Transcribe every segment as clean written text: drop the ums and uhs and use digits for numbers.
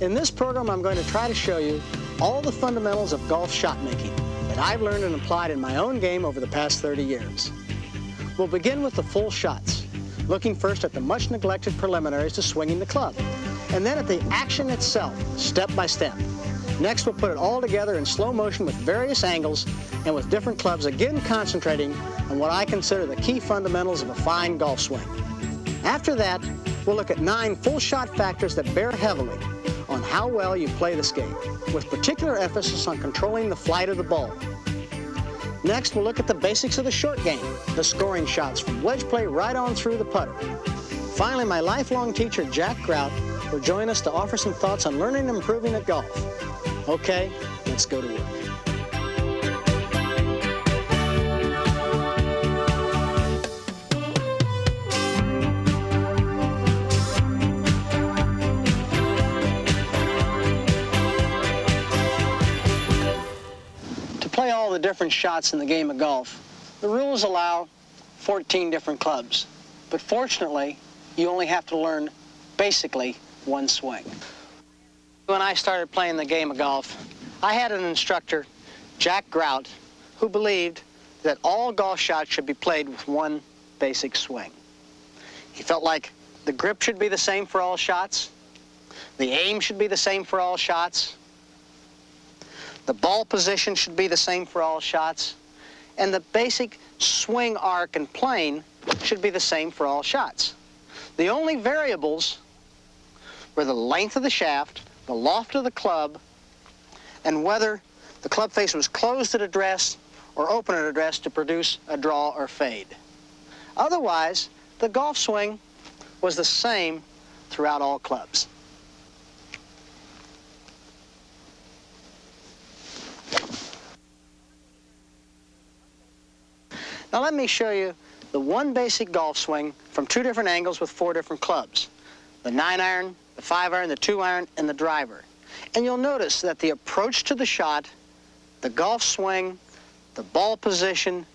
In this program, I'm going to try to show you all the fundamentals of golf shot making that I've learned and applied in my own game over the past 30 years. We'll begin with the full shots, looking first at the much neglected preliminaries to swinging the club, and then at the action itself, step by step. Next, we'll put it all together in slow motion with various angles and with different clubs, again concentrating on what I consider the key fundamentals of a fine golf swing. After that, we'll look at 9 full shot factors that bear heavily on how well you play this game, with particular emphasis on controlling the flight of the ball. Next, we'll look at the basics of the short game, the scoring shots from wedge play right on through the putter. Finally, my lifelong teacher, Jack Grout, will join us to offer some thoughts on learning and improving at golf. Okay, let's go to work. To play all the different shots in the game of golf, the rules allow 14 different clubs. But fortunately, you only have to learn basically one swing. When I started playing the game of golf, I had an instructor, Jack Grout, who believed that all golf shots should be played with one basic swing. He felt like the grip should be the same for all shots, the aim should be the same for all shots, the ball position should be the same for all shots, and the basic swing arc and plane should be the same for all shots. The only variables were the length of the shaft, the loft of the club, and whether the club face was closed at address or open at address to produce a draw or fade. Otherwise, the golf swing was the same throughout all clubs. Now let me show you the one basic golf swing from 2 different angles with 4 different clubs: the 9-iron, the 5-iron, the 2-iron, and the driver. And you'll notice that the approach to the shot, the golf swing, the ball position,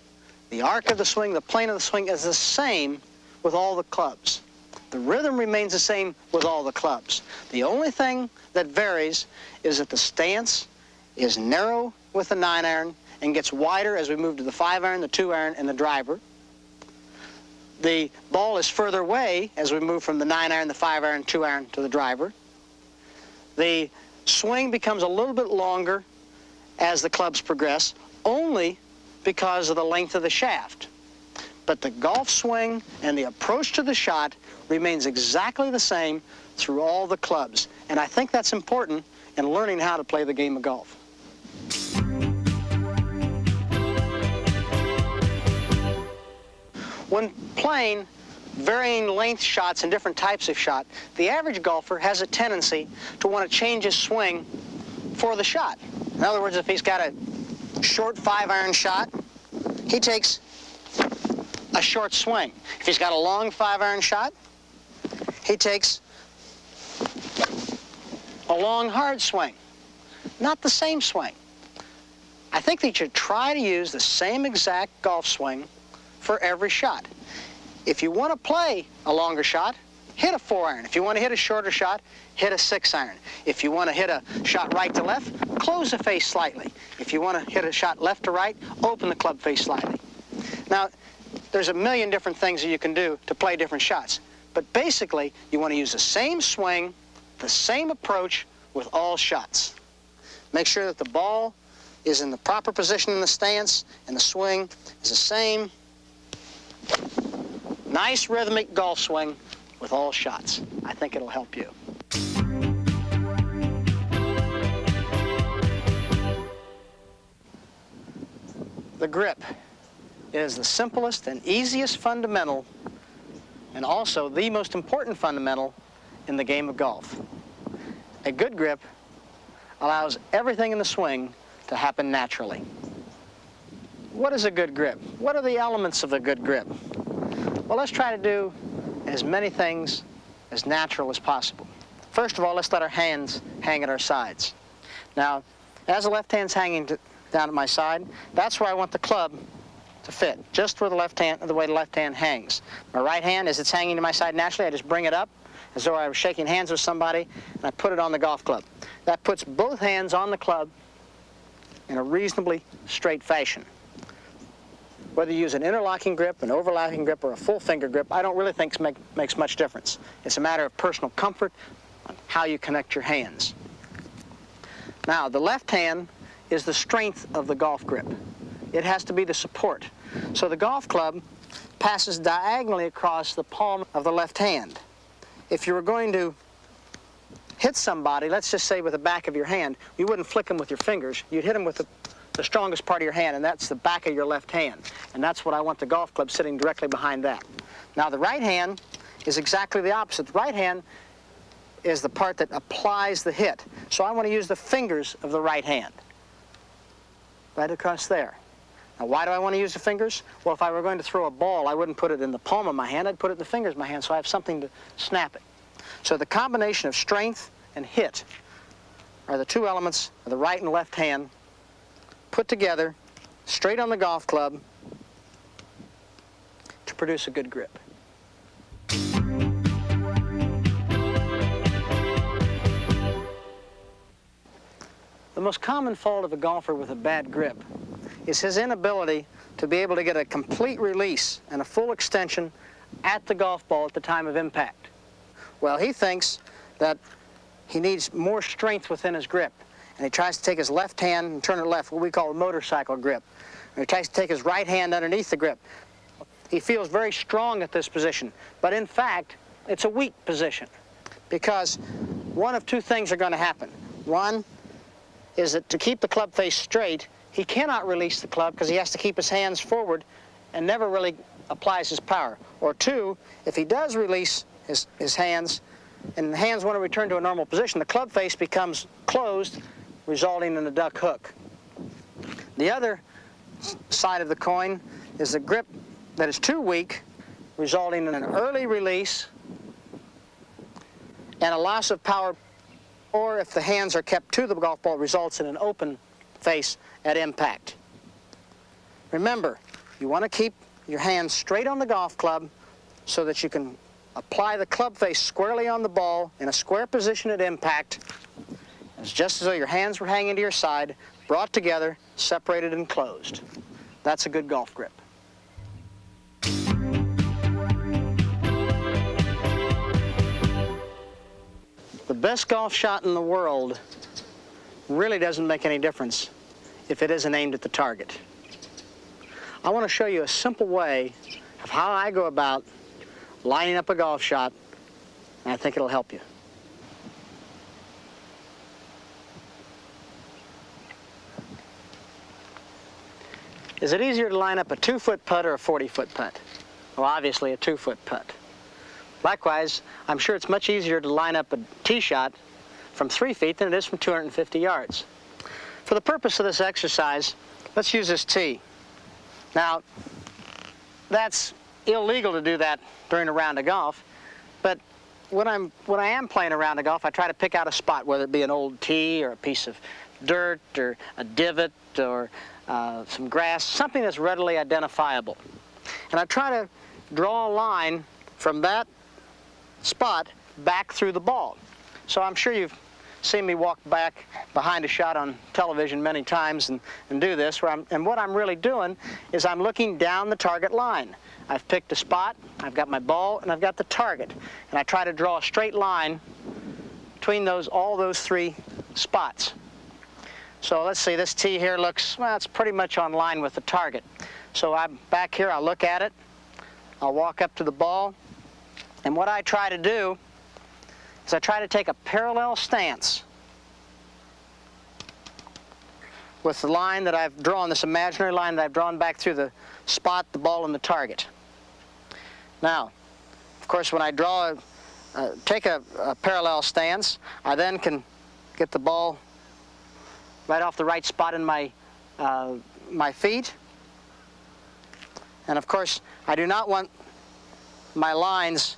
the arc of the swing, the plane of the swing is the same with all the clubs. The rhythm remains the same with all the clubs. The only thing that varies is that the stance is narrow with the 9-iron and gets wider as we move to the 5-iron, the 2-iron, and the driver. The ball is further away as we move from the 9-iron, the 5-iron, 2-iron to the driver. The swing becomes a little bit longer as the clubs progress, only because of the length of the shaft. But the golf swing and the approach to the shot remains exactly the same through all the clubs. And I think that's important in learning how to play the game of golf. When playing varying length shots and different types of shot, the average golfer has a tendency to want to change his swing for the shot. In other words, if he's got a short 5-iron shot, he takes a short swing. If he's got a long 5-iron shot, he takes a long, hard swing. Not the same swing. I think that you should try to use the same exact golf swing for every shot. If you want to play a longer shot, hit a 4-iron. If you want to hit a shorter shot, hit a 6-iron. If you want to hit a shot right to left, close the face slightly. If you want to hit a shot left to right, open the club face slightly. Now, there's a million different things that you can do to play different shots. But basically, you want to use the same swing, the same approach with all shots. Make sure that the ball is in the proper position in the stance and the swing is the same. Nice rhythmic golf swing with all shots. I think it'll help you. The grip is the simplest and easiest fundamental, and also the most important fundamental in the game of golf. A good grip allows everything in the swing to happen naturally. What is a good grip? What are the elements of a good grip? Well, let's try to do as many things as natural as possible. First of all, let's let our hands hang at our sides. Now, as the left hand's hanging down at my side, that's where I want the club to fit, just where the way the left hand hangs. My right hand, as it's hanging to my side naturally, I just bring it up as though I was shaking hands with somebody, and I put it on the golf club. That puts both hands on the club in a reasonably straight fashion. Whether you use an interlocking grip, an overlapping grip, or a full finger grip, I don't really think makes much difference. It's a matter of personal comfort on how you connect your hands. Now, the left hand is the strength of the golf grip. It has to be the support. So the golf club passes diagonally across the palm of the left hand. If you were going to hit somebody, let's just say with the back of your hand, you wouldn't flick them with your fingers. You'd hit them with the strongest part of your hand, and that's the back of your left hand. And that's what I want the golf club sitting directly behind that. Now, the right hand is exactly the opposite. The right hand is the part that applies the hit. So I want to use the fingers of the right hand, right across there. Now, why do I want to use the fingers? Well, if I were going to throw a ball, I wouldn't put it in the palm of my hand. I'd put it in the fingers of my hand, so I have something to snap it. So the combination of strength and hit are the two elements of the right and left hand put together straight on the golf club to produce a good grip. The most common fault of a golfer with a bad grip is his inability to be able to get a complete release and a full extension at the golf ball at the time of impact. Well, he thinks that he needs more strength within his grip, and he tries to take his left hand and turn it left, what we call a motorcycle grip. And he tries to take his right hand underneath the grip. He feels very strong at this position, but in fact, it's a weak position, because one of two things are going to happen. One is that to keep the club face straight, he cannot release the club because he has to keep his hands forward and never really applies his power. Or two, if he does release his hands and the hands want to return to a normal position, the club face becomes closed, resulting in a duck hook. The other side of the coin is a grip that is too weak, resulting in an early release and a loss of power, or if the hands are kept to the golf ball, results in an open face at impact. Remember, you want to keep your hands straight on the golf club so that you can apply the club face squarely on the ball in a square position at impact. It's just as though your hands were hanging to your side, brought together, separated and closed. That's a good golf grip. The best golf shot in the world really doesn't make any difference if it isn't aimed at the target. I want to show you a simple way of how I go about lining up a golf shot, and I think it'll help you. Is it easier to line up a 2-foot putt or a 40-foot putt? Well, obviously a 2-foot putt. Likewise, I'm sure it's much easier to line up a tee shot from 3 feet than it is from 250 yards. For the purpose of this exercise, let's use this tee. Now, that's illegal to do that during a round of golf, but when I am playing a round of golf, I try to pick out a spot, whether it be an old tee or a piece of dirt or a divot or some grass, something that's readily identifiable. And I try to draw a line from that spot back through the ball. So I'm sure you've seen me walk back behind a shot on television many times and do this, and what I'm really doing is I'm looking down the target line. I've picked a spot, I've got my ball, and I've got the target. And I try to draw a straight line between all those three spots. So let's see, this tee here looks, well, it's pretty much on line with the target. So I'm back here, I'll look at it, I'll walk up to the ball, and what I try to do is I try to take a parallel stance with the line that I've drawn, this imaginary line that I've drawn back through the spot, the ball, and the target. Now, of course, when I take a parallel stance, I then can get the ball right off the right spot in my feet. And of course, I do not want my lines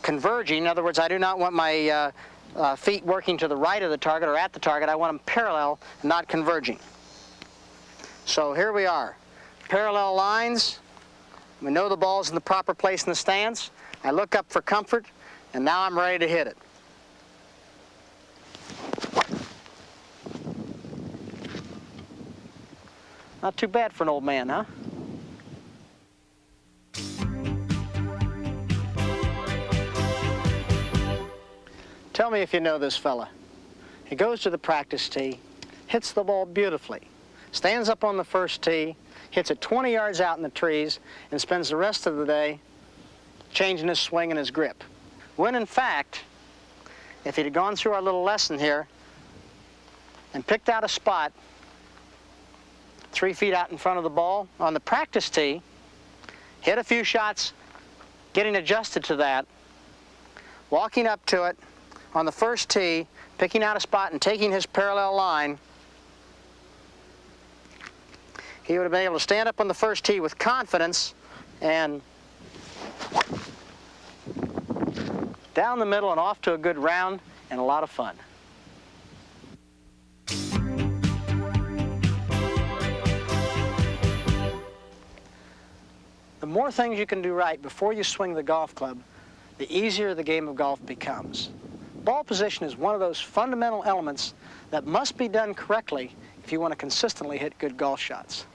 converging. In other words, I do not want my feet working to the right of the target or at the target. I want them parallel, not converging. So here we are. Parallel lines. We know the ball's in the proper place in the stance. I look up for comfort, And now I'm ready to hit it. Not too bad for an old man, huh? Tell me if you know this fella. He goes to the practice tee, hits the ball beautifully, stands up on the first tee, hits it 20 yards out in the trees, and spends the rest of the day changing his swing and his grip. When in fact, if he'd gone through our little lesson here and picked out a spot 3 feet out in front of the ball on the practice tee, hit a few shots, getting adjusted to that, walking up to it on the first tee, picking out a spot and taking his parallel line, he would have been able to stand up on the first tee with confidence and down the middle and off to a good round and a lot of fun. The more things you can do right before you swing the golf club, the easier the game of golf becomes. Ball position is one of those fundamental elements that must be done correctly if you want to consistently hit good golf shots.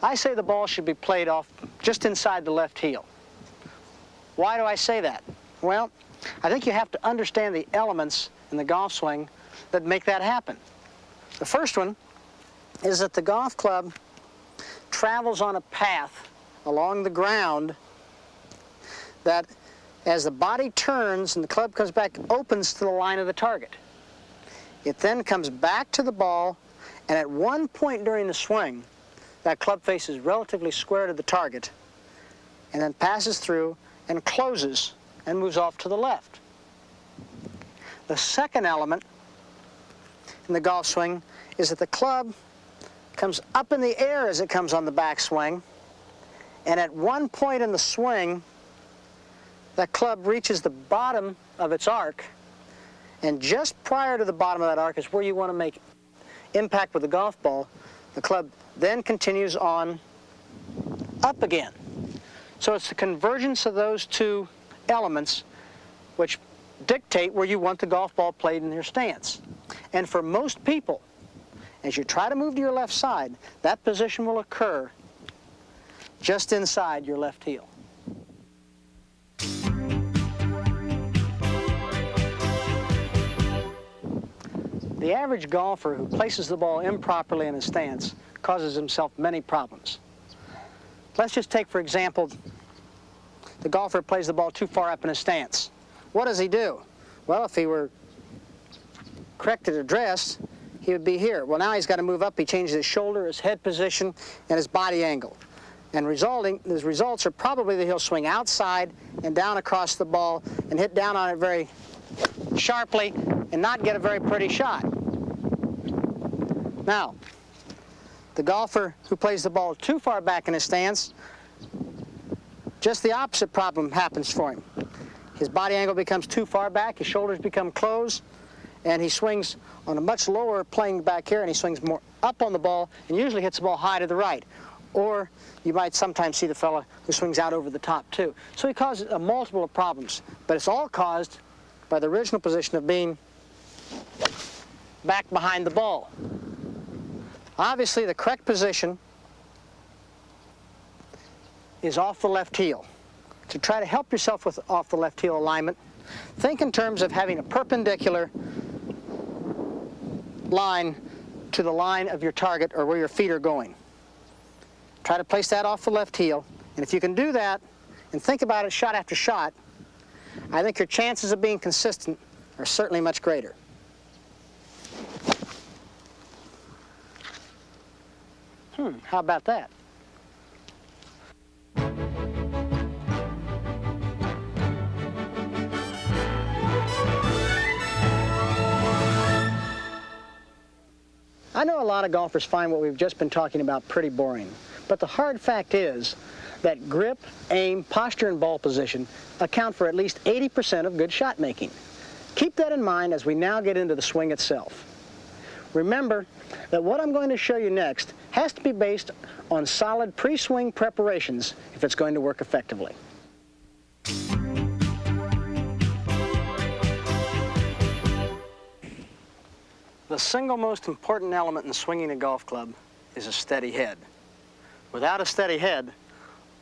I say the ball should be played off just inside the left heel. Why do I say that? Well, I think you have to understand the elements in the golf swing that make that happen. The first one is that the golf club travels on a path along the ground that, as the body turns and the club comes back, opens to the line of the target. It then comes back to the ball, and at one point during the swing, that club face is relatively square to the target, and then passes through and closes and moves off to the left. The second element in the golf swing is that the club comes up in the air as it comes on the backswing, and at one point in the swing, that club reaches the bottom of its arc, and just prior to the bottom of that arc is where you want to make impact with the golf ball. The club then continues on up again. So it's the convergence of those two elements which dictate where you want the golf ball played in your stance. And for most people, as you try to move to your left side, that position will occur just inside your left heel. The average golfer who places the ball improperly in his stance causes himself many problems. Let's just take, for example, the golfer plays the ball too far up in his stance. What does he do? Well, if he were corrected addressed, he would be here. Well, now he's got to move up. He changes his shoulder, his head position, and his body angle. And his results are probably that he'll swing outside and down across the ball and hit down on it very sharply and not get a very pretty shot. Now, the golfer who plays the ball too far back in his stance, just the opposite problem happens for him. His body angle becomes too far back, his shoulders become closed, and he swings on a much lower plane back here, and he swings more up on the ball and usually hits the ball high to the right. Or you might sometimes see the fella who swings out over the top too. So he causes a multiple of problems, but it's all caused by the original position of being back behind the ball. Obviously, the correct position is off the left heel. To try to help yourself with off the left heel alignment, think in terms of having a perpendicular line to the line of your target or where your feet are going. Try to place that off the left heel, and if you can do that and think about it shot after shot, I think your chances of being consistent are certainly much greater. How about that? I know a lot of golfers find what we've just been talking about pretty boring, but the hard fact is that grip, aim, posture, and ball position account for at least 80% of good shot making. Keep that in mind as we now get into the swing itself. Remember that what I'm going to show you next has to be based on solid pre-swing preparations if it's going to work effectively. The single most important element in swinging a golf club is a steady head. Without a steady head,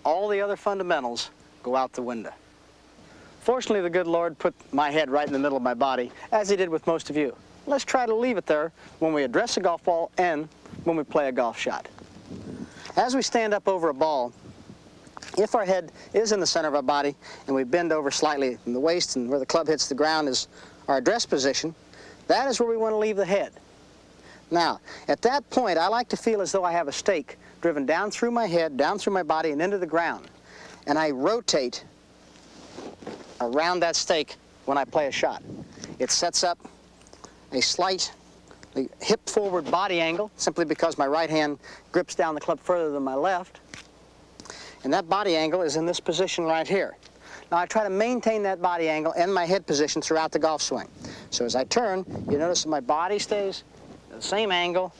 all the other fundamentals go out the window. Fortunately, the good Lord put my head right in the middle of my body, as he did with most of you. Let's try to leave it there when we address a golf ball and when we play a golf shot. As we stand up over a ball, if our head is in the center of our body and we bend over slightly in the waist and where the club hits the ground is our address position, that is where we want to leave the head. Now, at that point, I like to feel as though I have a stake driven down through my head, down through my body, and into the ground. And I rotate around that stake when I play a shot. It sets up a slight hip-forward body angle, simply because my right hand grips down the club further than my left. And that body angle is in this position right here. Now, I try to maintain that body angle and my head position throughout the golf swing. So as I turn, you notice that my body stays at the same angle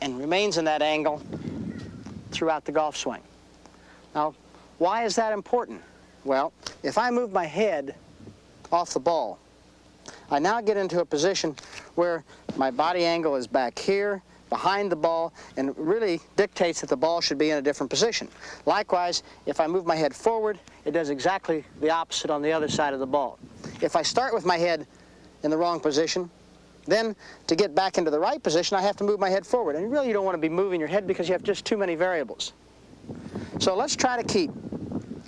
and remains in that angle throughout the golf swing. Now, why is that important? Well, if I move my head off the ball, I now get into a position where my body angle is back here, behind the ball, and it really dictates that the ball should be in a different position. Likewise, if I move my head forward, it does exactly the opposite on the other side of the ball. If I start with my head in the wrong position, then to get back into the right position, I have to move my head forward. And really, you don't want to be moving your head because you have just too many variables. So let's try to keep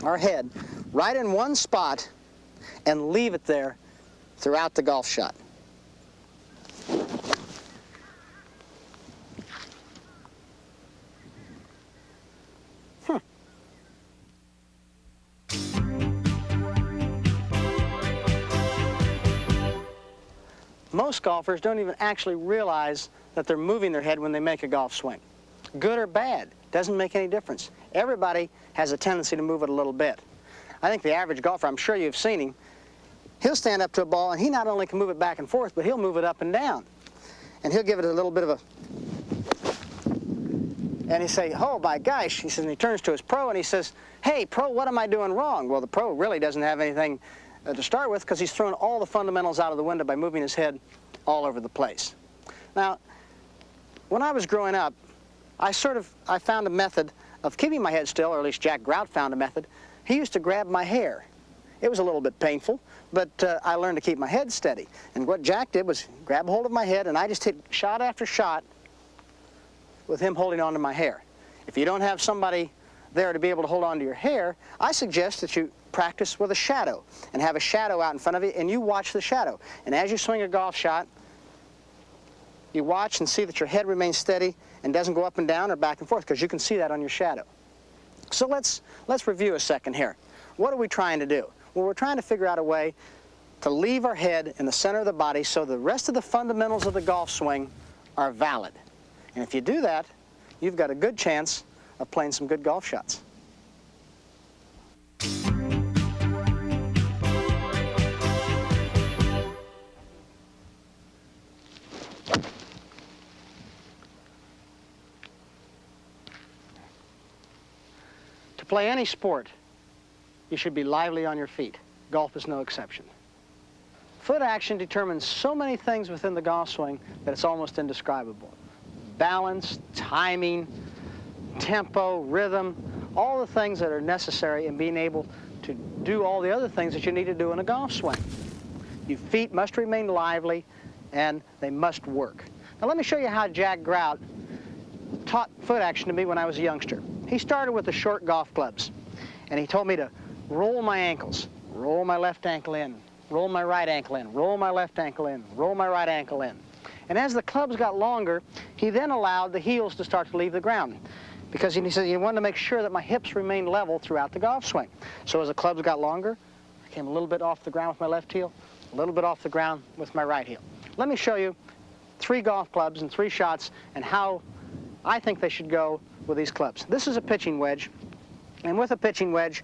our head right in one spot and leave it there throughout the golf shot. Most golfers don't even actually realize that they're moving their head when they make a golf swing. Good or bad, doesn't make any difference. Everybody has a tendency to move it a little bit. I think the average golfer, I'm sure you've seen him, he'll stand up to a ball and he not only can move it back and forth, but he'll move it up and down. And he'll give it a little bit of a, and he say, oh my gosh, he says, and he turns to his pro and he says, hey pro, what am I doing wrong? Well, the pro really doesn't have anything to start with, because he's thrown all the fundamentals out of the window by moving his head all over the place. Now, when I was growing up, I found a method of keeping my head still, or at least Jack Grout found a method. He used to grab my hair. It was a little bit painful, but I learned to keep my head steady. And what Jack did was grab hold of my head, and I just hit shot after shot with him holding on to my hair. If you don't have somebody there to be able to hold on to your hair, I suggest that you practice with a shadow and have a shadow out in front of you, and you watch the shadow. And as you swing a golf shot, you watch and see that your head remains steady and doesn't go up and down or back and forth, because you can see that on your shadow. So let's review a second here. What are we trying to do? Well, we're trying to figure out a way to leave our head in the center of the body so the rest of the fundamentals of the golf swing are valid. And if you do that, you've got a good chance of playing some good golf shots. To play any sport, you should be lively on your feet. Golf is no exception. Foot action determines so many things within the golf swing that it's almost indescribable. Balance, timing, tempo, rhythm, all the things that are necessary in being able to do all the other things that you need to do in a golf swing. Your feet must remain lively and they must work. Now let me show you how Jack Grout taught foot action to me when I was a youngster. He started with the short golf clubs, and he told me to roll my ankles, roll my left ankle in, roll my right ankle in, roll my left ankle in, roll my right ankle in. And as the clubs got longer, he then allowed the heels to start to leave the ground, because he said he wanted to make sure that my hips remained level throughout the golf swing. So as the clubs got longer, I came a little bit off the ground with my left heel, a little bit off the ground with my right heel. Let me show you 3 golf clubs and 3 shots and how I think they should go with these clubs. This is a pitching wedge, and with a pitching wedge,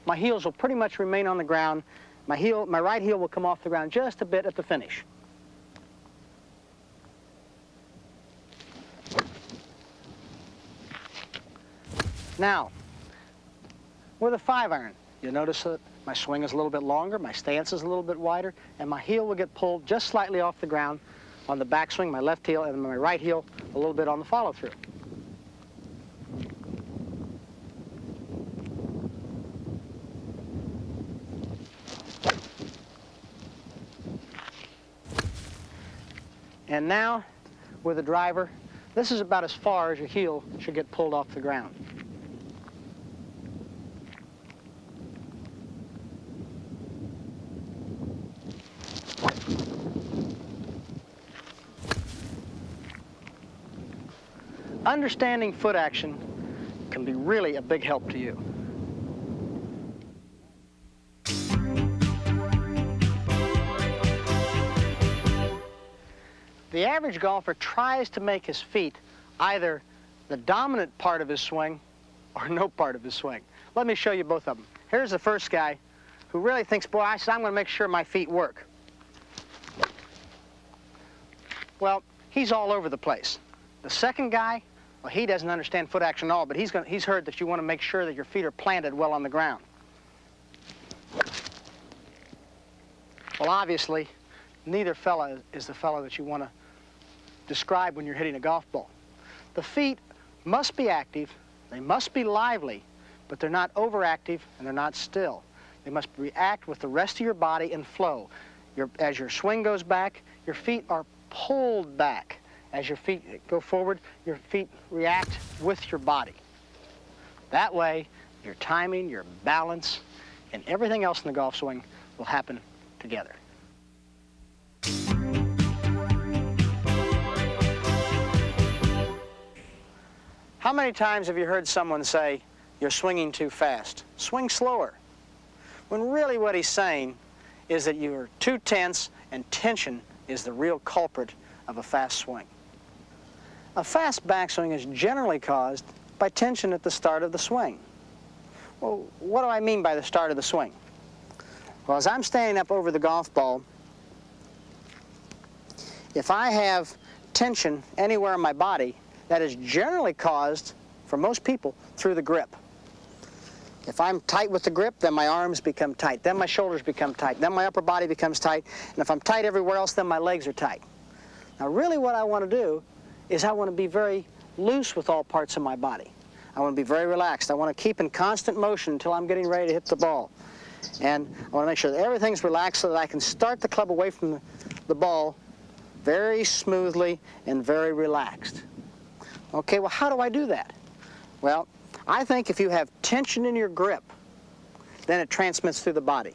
my heels will pretty much remain on the ground. My right heel will come off the ground just a bit at the finish. Now, with a 5-iron, you'll notice that my swing is a little bit longer, my stance is a little bit wider, and my heel will get pulled just slightly off the ground on the backswing, my left heel, and my right heel a little bit on the follow-through. And now, with the driver, this is about as far as your heel should get pulled off the ground. Understanding foot action can be really a big help to you. The average golfer tries to make his feet either the dominant part of his swing or no part of his swing. Let me show you both of them. Here's the first guy who really thinks, boy, I'm going to make sure my feet work. Well, he's all over the place. The second guy, well, he doesn't understand foot action at all, but he's heard that you want to make sure that your feet are planted well on the ground. Well, obviously, neither fella is the fella that you want to describe when you're hitting a golf ball. The feet must be active, they must be lively, but they're not overactive and they're not still. They must react with the rest of your body and flow. As your swing goes back, your feet are pulled back. As your feet go forward, your feet react with your body. That way, your timing, your balance, and everything else in the golf swing will happen together. How many times have you heard someone say, you're swinging too fast? Swing slower. When really what he's saying is that you're too tense, and tension is the real culprit of a fast swing. A fast backswing is generally caused by tension at the start of the swing. Well, what do I mean by the start of the swing? Well, as I'm standing up over the golf ball, if I have tension anywhere in my body, that is generally caused, for most people, through the grip. If I'm tight with the grip, then my arms become tight, then my shoulders become tight, then my upper body becomes tight, and if I'm tight everywhere else, then my legs are tight. Now, really what I want to do is I want to be very loose with all parts of my body. I want to be very relaxed. I want to keep in constant motion until I'm getting ready to hit the ball. And I want to make sure that everything's relaxed so that I can start the club away from the ball very smoothly and very relaxed. Okay, well, how do I do that? Well, I think if you have tension in your grip, then it transmits through the body.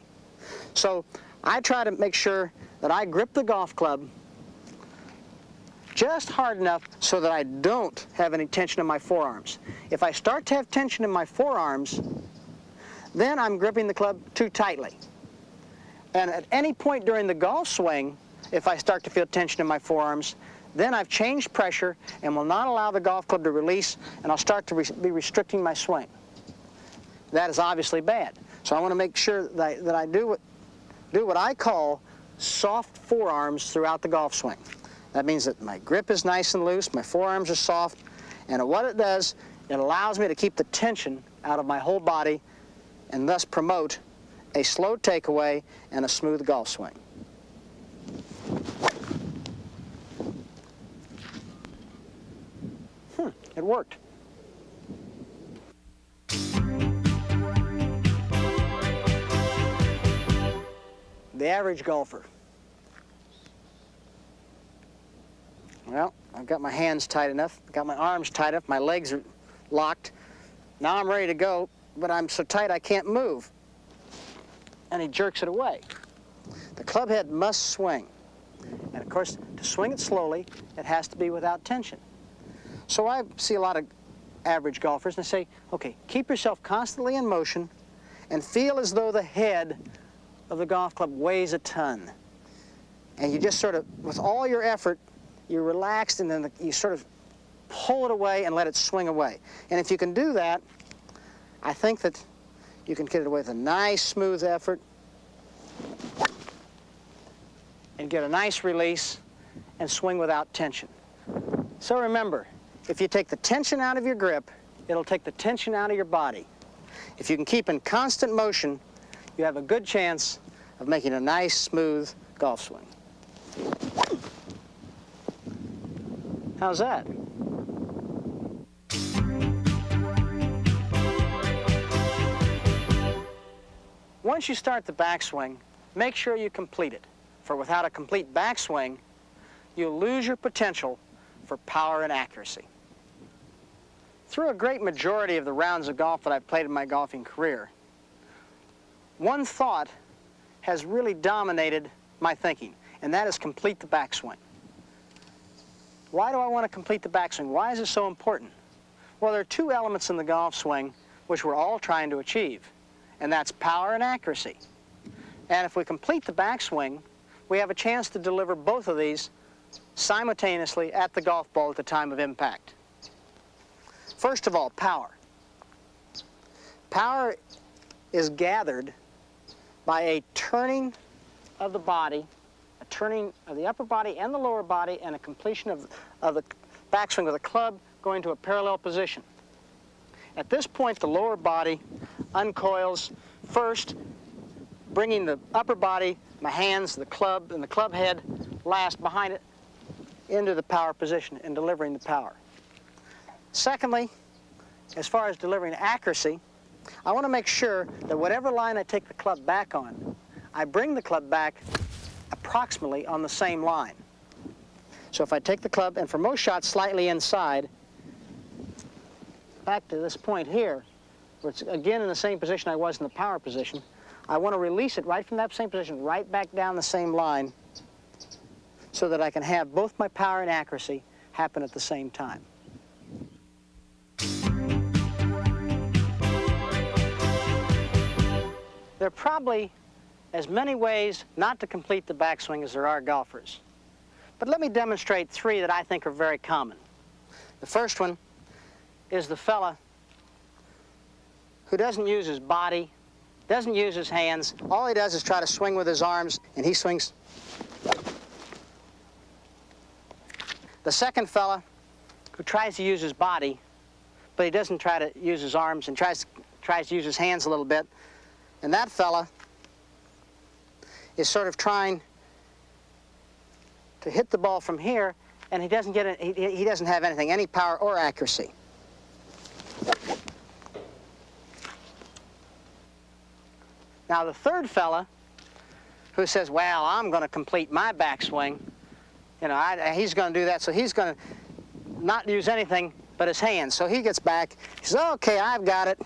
So I try to make sure that I grip the golf club just hard enough so that I don't have any tension in my forearms. If I start to have tension in my forearms, then I'm gripping the club too tightly. And at any point during the golf swing, if I start to feel tension in my forearms, then I've changed pressure and will not allow the golf club to release, and I'll start to be restricting my swing. That is obviously bad. So I want to make sure that I do what I call soft forearms throughout the golf swing. That means that my grip is nice and loose, my forearms are soft, and what it does, it allows me to keep the tension out of my whole body and thus promote a slow takeaway and a smooth golf swing. It worked. The average golfer. Well, I've got my hands tight enough, got my arms tight enough, my legs are locked. Now I'm ready to go, but I'm so tight I can't move. And he jerks it away. The club head must swing. And of course, to swing it slowly, it has to be without tension. So I see a lot of average golfers and I say, okay, keep yourself constantly in motion and feel as though the head of the golf club weighs a ton. And you just sort of, with all your effort, you're relaxed and then you sort of pull it away and let it swing away. And if you can do that, I think that you can get it away with a nice smooth effort and get a nice release and swing without tension. So remember, if you take the tension out of your grip, it'll take the tension out of your body. If you can keep in constant motion, you have a good chance of making a nice, smooth golf swing. How's that? Once you start the backswing, make sure you complete it, for without a complete backswing, you'll lose your potential for power and accuracy. Through a great majority of the rounds of golf that I've played in my golfing career, one thought has really dominated my thinking, and that is complete the backswing. Why do I want to complete the backswing? Why is it so important? Well, there are two elements in the golf swing which we're all trying to achieve, and that's power and accuracy. And if we complete the backswing, we have a chance to deliver both of these simultaneously at the golf ball at the time of impact. First of all, power. Power is gathered by a turning of the body, a turning of the upper body and the lower body, and a completion of the backswing with the club going to a parallel position. At this point, the lower body uncoils first, bringing the upper body, my hands, the club, and the club head last behind it into the power position and delivering the power. Secondly, as far as delivering accuracy, I want to make sure that whatever line I take the club back on, I bring the club back approximately on the same line. So if I take the club, and for most shots slightly inside, back to this point here, where it's again in the same position I was in the power position, I want to release it right from that same position, right back down the same line, so that I can have both my power and accuracy happen at the same time. There are probably as many ways not to complete the backswing as there are golfers. But let me demonstrate three that I think are very common. The first one is the fella who doesn't use his body, doesn't use his hands. All he does is try to swing with his arms, and he swings. The second fella who tries to use his body, but he doesn't try to use his arms and tries to use his hands a little bit. And that fella is sort of trying to hit the ball from here, and he doesn't have anything, any power or accuracy. Now the third fella who says, well, I'm going to complete my backswing, you know, he's going to do that, so he's going to not use anything but his hands. So he gets back, he says, okay, I've got it.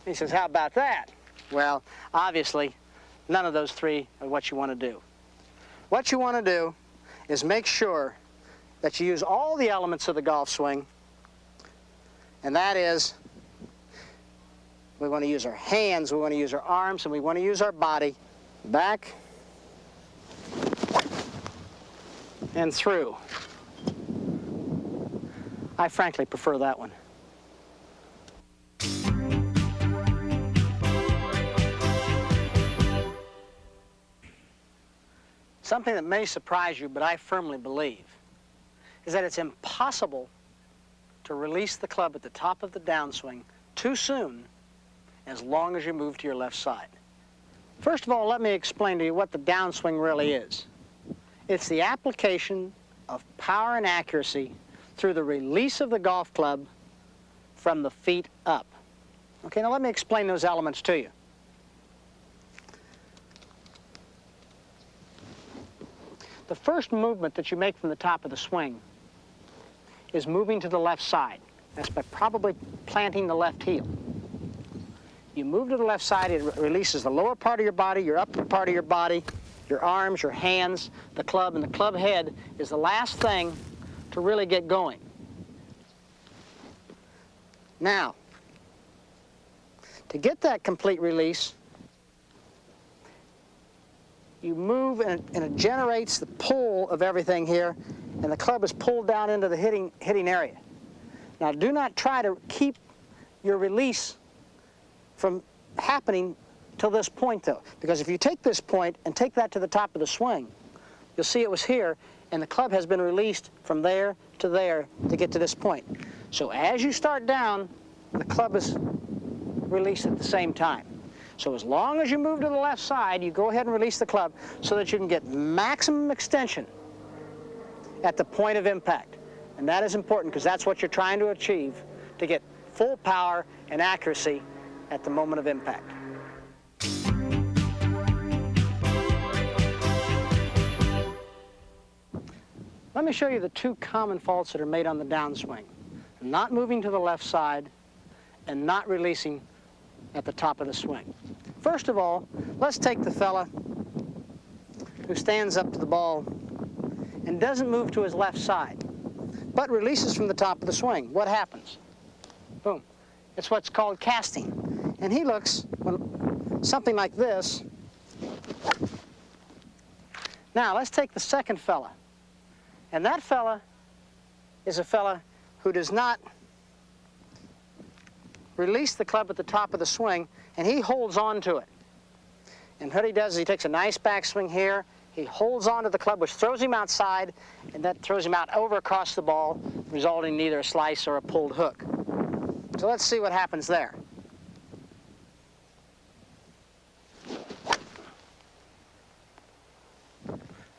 He says, how about that? Well, obviously, none of those three are what you want to do. What you want to do is make sure that you use all the elements of the golf swing, and that is, we want to use our hands, we want to use our arms, and we want to use our body back and through. I frankly prefer that one. Something that may surprise you, but I firmly believe, is that it's impossible to release the club at the top of the downswing too soon as long as you move to your left side. First of all, let me explain to you what the downswing really is. It's the application of power and accuracy through the release of the golf club from the feet up. Okay, now let me explain those elements to you. The first movement that you make from the top of the swing is moving to the left side. That's by probably planting the left heel. You move to the left side, it releases the lower part of your body, your upper part of your body, your arms, your hands, the club, and the club head is the last thing to really get going. Now, to get that complete release, you move and it generates the pull of everything here, and the club is pulled down into the hitting area. Now do not try to keep your release from happening till this point though, because if you take this point and take that to the top of the swing, you'll see it was here, and the club has been released from there to get to this point. So as you start down, the club is released at the same time. So as long as you move to the left side, you go ahead and release the club so that you can get maximum extension at the point of impact. And that is important because that's what you're trying to achieve, to get full power and accuracy at the moment of impact. Let me show you the two common faults that are made on the downswing. Not moving to the left side and not releasing at the top of the swing. First of all, let's take the fella who stands up to the ball and doesn't move to his left side, but releases from the top of the swing. What happens? Boom. It's what's called casting. And he looks something like this. Now, let's take the second fella. And that fella is a fella who does not release the club at the top of the swing, and he holds on to it. And what he does is he takes a nice backswing here, he holds on to the club, which throws him outside, and that throws him out over across the ball, resulting in either a slice or a pulled hook. So let's see what happens there.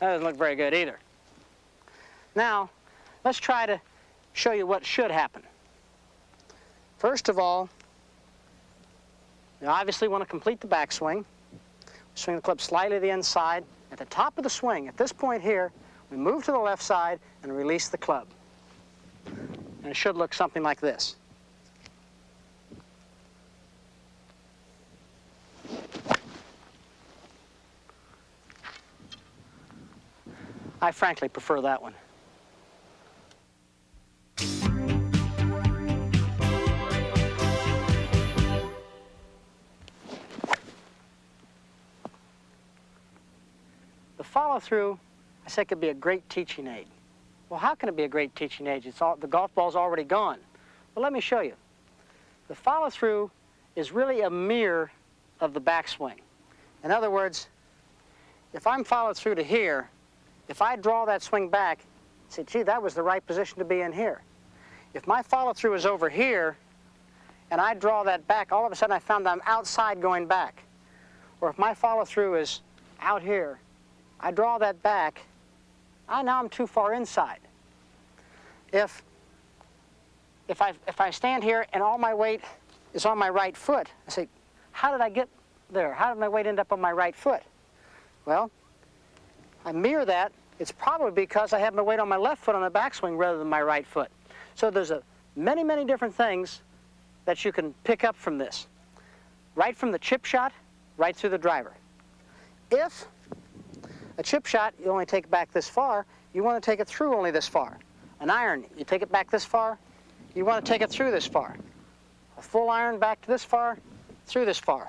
That doesn't look very good either. Now, let's try to show you what should happen. First of all, you obviously want to complete the backswing. Swing the club slightly to the inside. At the top of the swing, at this point here, we move to the left side and release the club. And it should look something like this. I frankly prefer that one. The follow-through, I said, could be a great teaching aid. Well, how can it be a great teaching aid? The golf ball's already gone. Well, let me show you. The follow-through is really a mirror of the backswing. In other words, if I'm followed through to here, if I draw that swing back, say, gee, that was the right position to be in here. If my follow-through is over here, and I draw that back, all of a sudden I found that I'm outside going back. Or if my follow-through is out here, I draw that back, now I'm too far inside. If I stand here and all my weight is on my right foot, I say, how did I get there? How did my weight end up on my right foot? Well, I mirror that. It's probably because I have my weight on my left foot on the backswing rather than my right foot. So there's many, many different things that you can pick up from this. Right from the chip shot, right through the driver. If a chip shot, you only take it back this far, you want to take it through only this far. An iron, you take it back this far, you want to take it through this far. A full iron back to this far, through this far.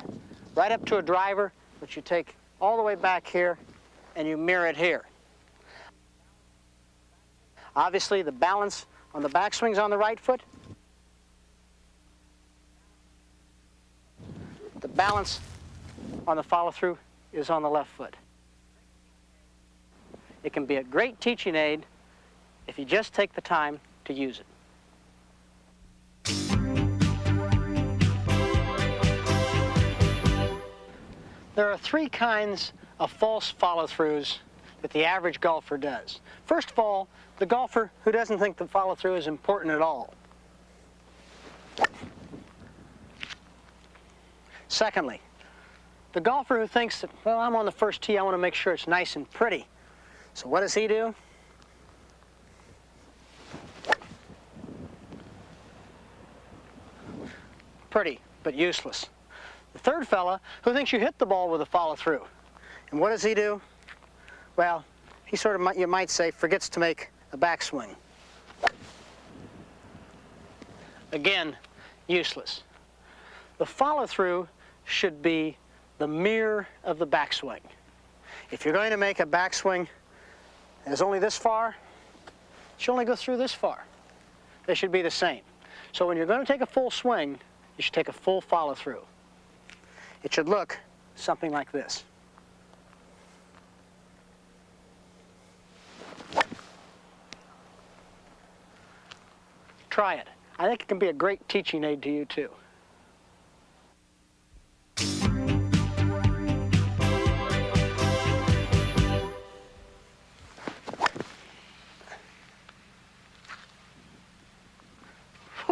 Right up to a driver, which you take all the way back here, and you mirror it here. Obviously, the balance on the backswing's on the right foot. The balance on the follow-through is on the left foot. It can be a great teaching aid if you just take the time to use it. There are three kinds of false follow-throughs that the average golfer does. First of all, the golfer who doesn't think the follow-through is important at all. Secondly, the golfer who thinks that, well, I'm on the first tee, I want to make sure it's nice and pretty. So what does he do? Pretty, but useless. The third fella who thinks you hit the ball with a follow-through. And what does he do? Well, he sort of, you might say, forgets to make a backswing. Again, useless. The follow-through should be the mirror of the backswing. If you're going to make a backswing that's only this far, it should only go through this far. They should be the same. So when you're going to take a full swing, you should take a full follow-through. It should look something like this. Try it. I think it can be a great teaching aid to you, too.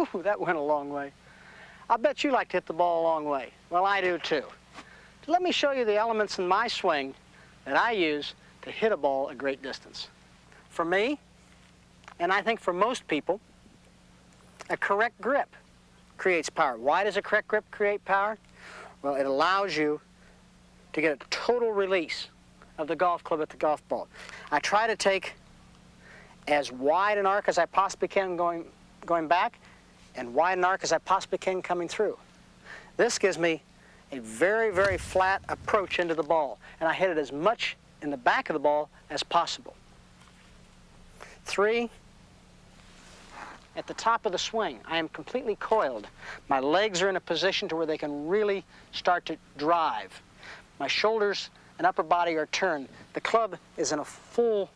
Whew, that went a long way. I bet you like to hit the ball a long way. Well, I do too. So let me show you the elements in my swing that I use to hit a ball a great distance. For me, and I think for most people, a correct grip creates power. Why does a correct grip create power? Well, it allows you to get a total release of the golf club at the golf ball. I try to take as wide an arc as I possibly can going back, and wide an arc as I possibly can coming through. This gives me a very, very flat approach into the ball, and I hit it as much in the back of the ball as possible. 3, at the top of the swing, I am completely coiled. My legs are in a position to where they can really start to drive. My shoulders and upper body are turned. The club is in a full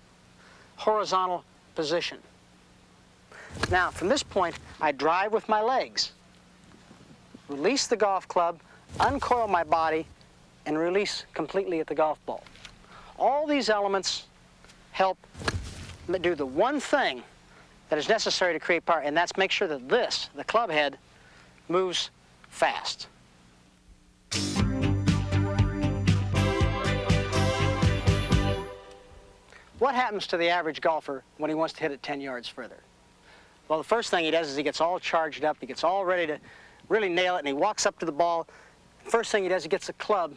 horizontal position. Now, from this point, I drive with my legs, release the golf club, uncoil my body, and release completely at the golf ball. All these elements help do the one thing that is necessary to create power, and that's make sure that this, the club head, moves fast. What happens to the average golfer when he wants to hit it 10 yards further? Well, the first thing he does is he gets all charged up, he gets all ready to really nail it, and he walks up to the ball. First thing he does, he gets the club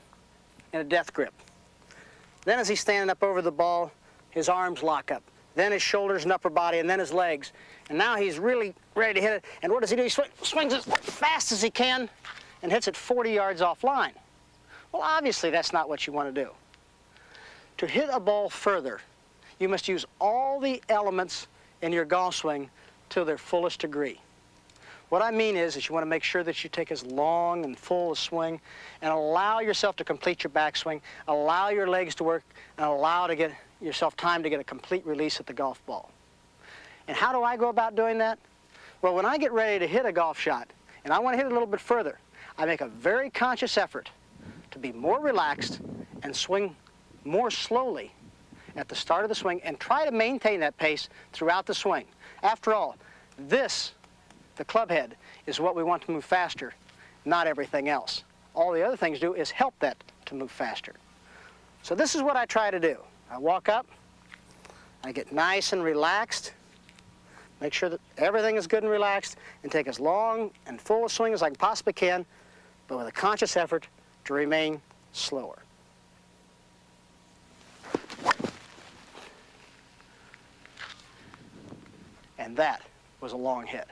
in a death grip. Then as he's standing up over the ball, his arms lock up. Then his shoulders and upper body, and then his legs. And now he's really ready to hit it. And what does he do? He swings as fast as he can and hits it 40 yards offline. Well, obviously, that's not what you want to do. To hit a ball further, you must use all the elements in your golf swing to their fullest degree. What I mean is you want to make sure that you take as long and full a swing and allow yourself to complete your backswing, allow your legs to work, and allow to get yourself time to get a complete release at the golf ball. And how do I go about doing that? Well, when I get ready to hit a golf shot and I want to hit it a little bit further, I make a very conscious effort to be more relaxed and swing more slowly at the start of the swing and try to maintain that pace throughout the swing. After all, this, the club head, is what we want to move faster, not everything else. All the other things do is help that to move faster. So this is what I try to do. I walk up, I get nice and relaxed, make sure that everything is good and relaxed, and take as long and full a swing as I possibly can, but with a conscious effort to remain slower. And that was a long hit.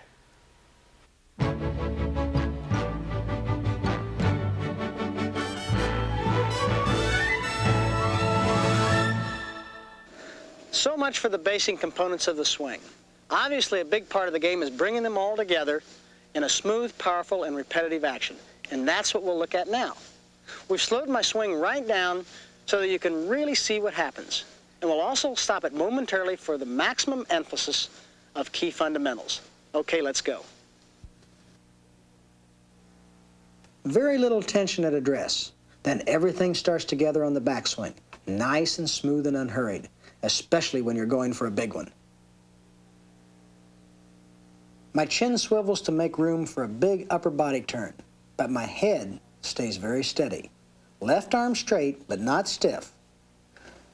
So much for the basic components of the swing. Obviously, a big part of the game is bringing them all together in a smooth, powerful, and repetitive action. And that's what we'll look at now. We've slowed my swing right down so that you can really see what happens. And we'll also stop it momentarily for the maximum emphasis of key fundamentals. Okay, let's go. Very little tension at address. Then everything starts together on the backswing, nice and smooth and unhurried, especially when you're going for a big one. My chin swivels to make room for a big upper body turn, but my head stays very steady. Left arm straight, but not stiff.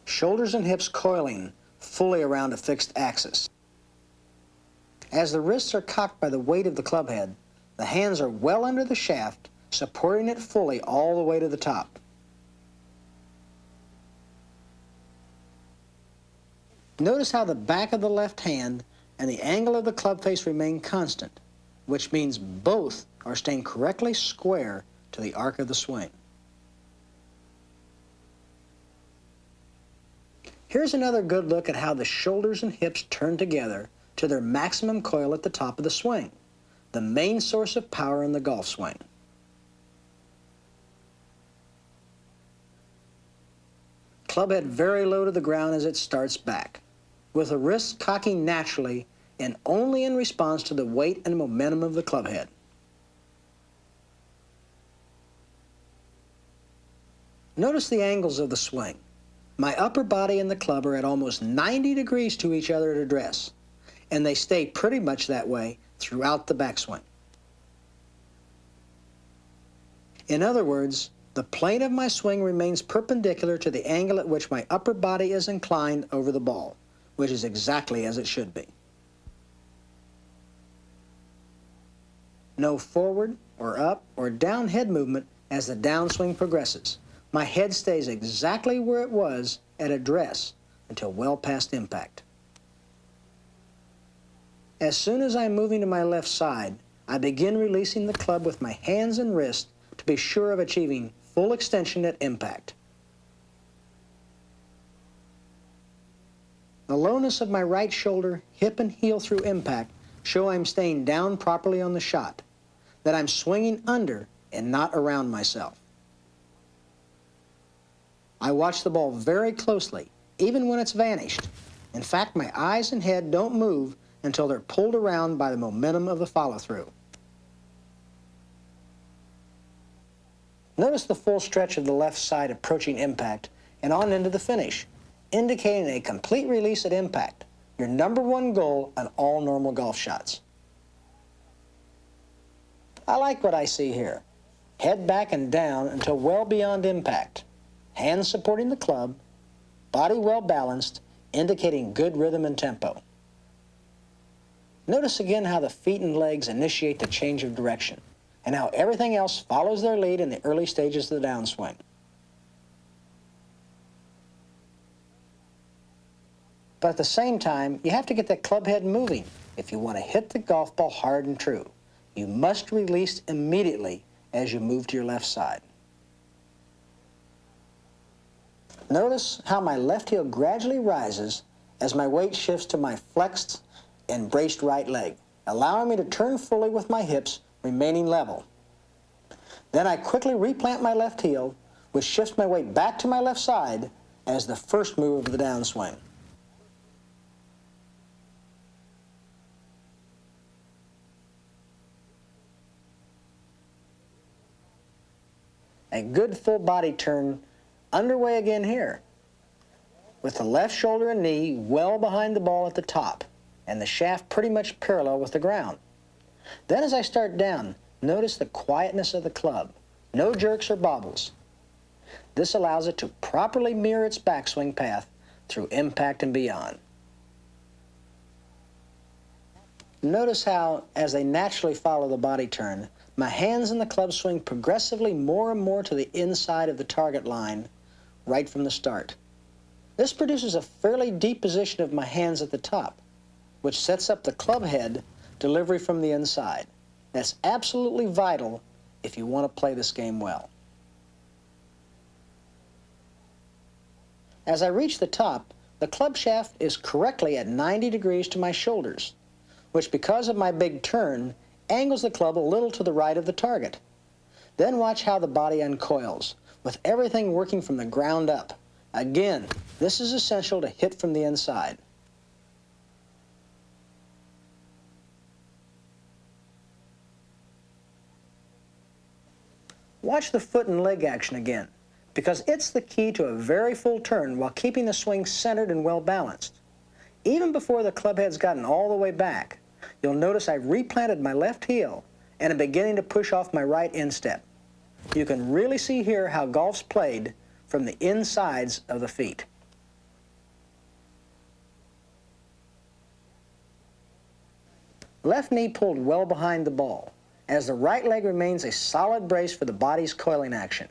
Shoulders and hips coiling fully around a fixed axis. As the wrists are cocked by the weight of the club head, the hands are well under the shaft, supporting it fully all the way to the top. Notice how the back of the left hand and the angle of the club face remain constant, which means both are staying correctly square to the arc of the swing. Here's another good look at how the shoulders and hips turn together to their maximum coil at the top of the swing, the main source of power in the golf swing. Club head very low to the ground as it starts back, with the wrists cocking naturally and only in response to the weight and momentum of the club head. Notice the angles of the swing. My upper body and the club are at almost 90 degrees to each other at address, and they stay pretty much that way throughout the backswing. In other words, the plane of my swing remains perpendicular to the angle at which my upper body is inclined over the ball, which is exactly as it should be. No forward or up or down head movement as the downswing progresses. My head stays exactly where it was at address until well past impact. As soon as I'm moving to my left side, I begin releasing the club with my hands and wrist to be sure of achieving full extension at impact. The lowness of my right shoulder, hip, and heel through impact show I'm staying down properly on the shot, that I'm swinging under and not around myself. I watch the ball very closely, even when it's vanished. In fact, my eyes and head don't move until they're pulled around by the momentum of the follow-through. Notice the full stretch of the left side approaching impact and on into the finish, indicating a complete release at impact, your #1 goal on all normal golf shots. I like what I see here. Head back and down until well beyond impact. Hands supporting the club, body well balanced, indicating good rhythm and tempo. Notice again how the feet and legs initiate the change of direction, and how everything else follows their lead in the early stages of the downswing. But at the same time, you have to get that club head moving if you want to hit the golf ball hard and true. You must release immediately as you move to your left side. Notice how my left heel gradually rises as my weight shifts to my flexed and braced right leg, allowing me to turn fully with my hips remaining level. Then I quickly replant my left heel, which shifts my weight back to my left side as the first move of the downswing. A good full body turn underway again here, with the left shoulder and knee well behind the ball at the top, and the shaft pretty much parallel with the ground. Then as I start down, notice the quietness of the club. No jerks or bobbles. This allows it to properly mirror its backswing path through impact and beyond. Notice how, as they naturally follow the body turn, my hands in the club swing progressively more and more to the inside of the target line right from the start. This produces a fairly deep position of my hands at the top, which sets up the club head delivery from the inside. That's absolutely vital if you want to play this game well. As I reach the top, the club shaft is correctly at 90 degrees to my shoulders, which, because of my big turn, angles the club a little to the right of the target. Then watch how the body uncoils, with everything working from the ground up. Again, this is essential to hit from the inside. Watch the foot and leg action again, because it's the key to a very full turn while keeping the swing centered and well balanced. Even before the club head's gotten all the way back, you'll notice I've replanted my left heel and am beginning to push off my right instep. You can really see here how golf's played from the insides of the feet. Left knee pulled well behind the ball, as the right leg remains a solid brace for the body's coiling action.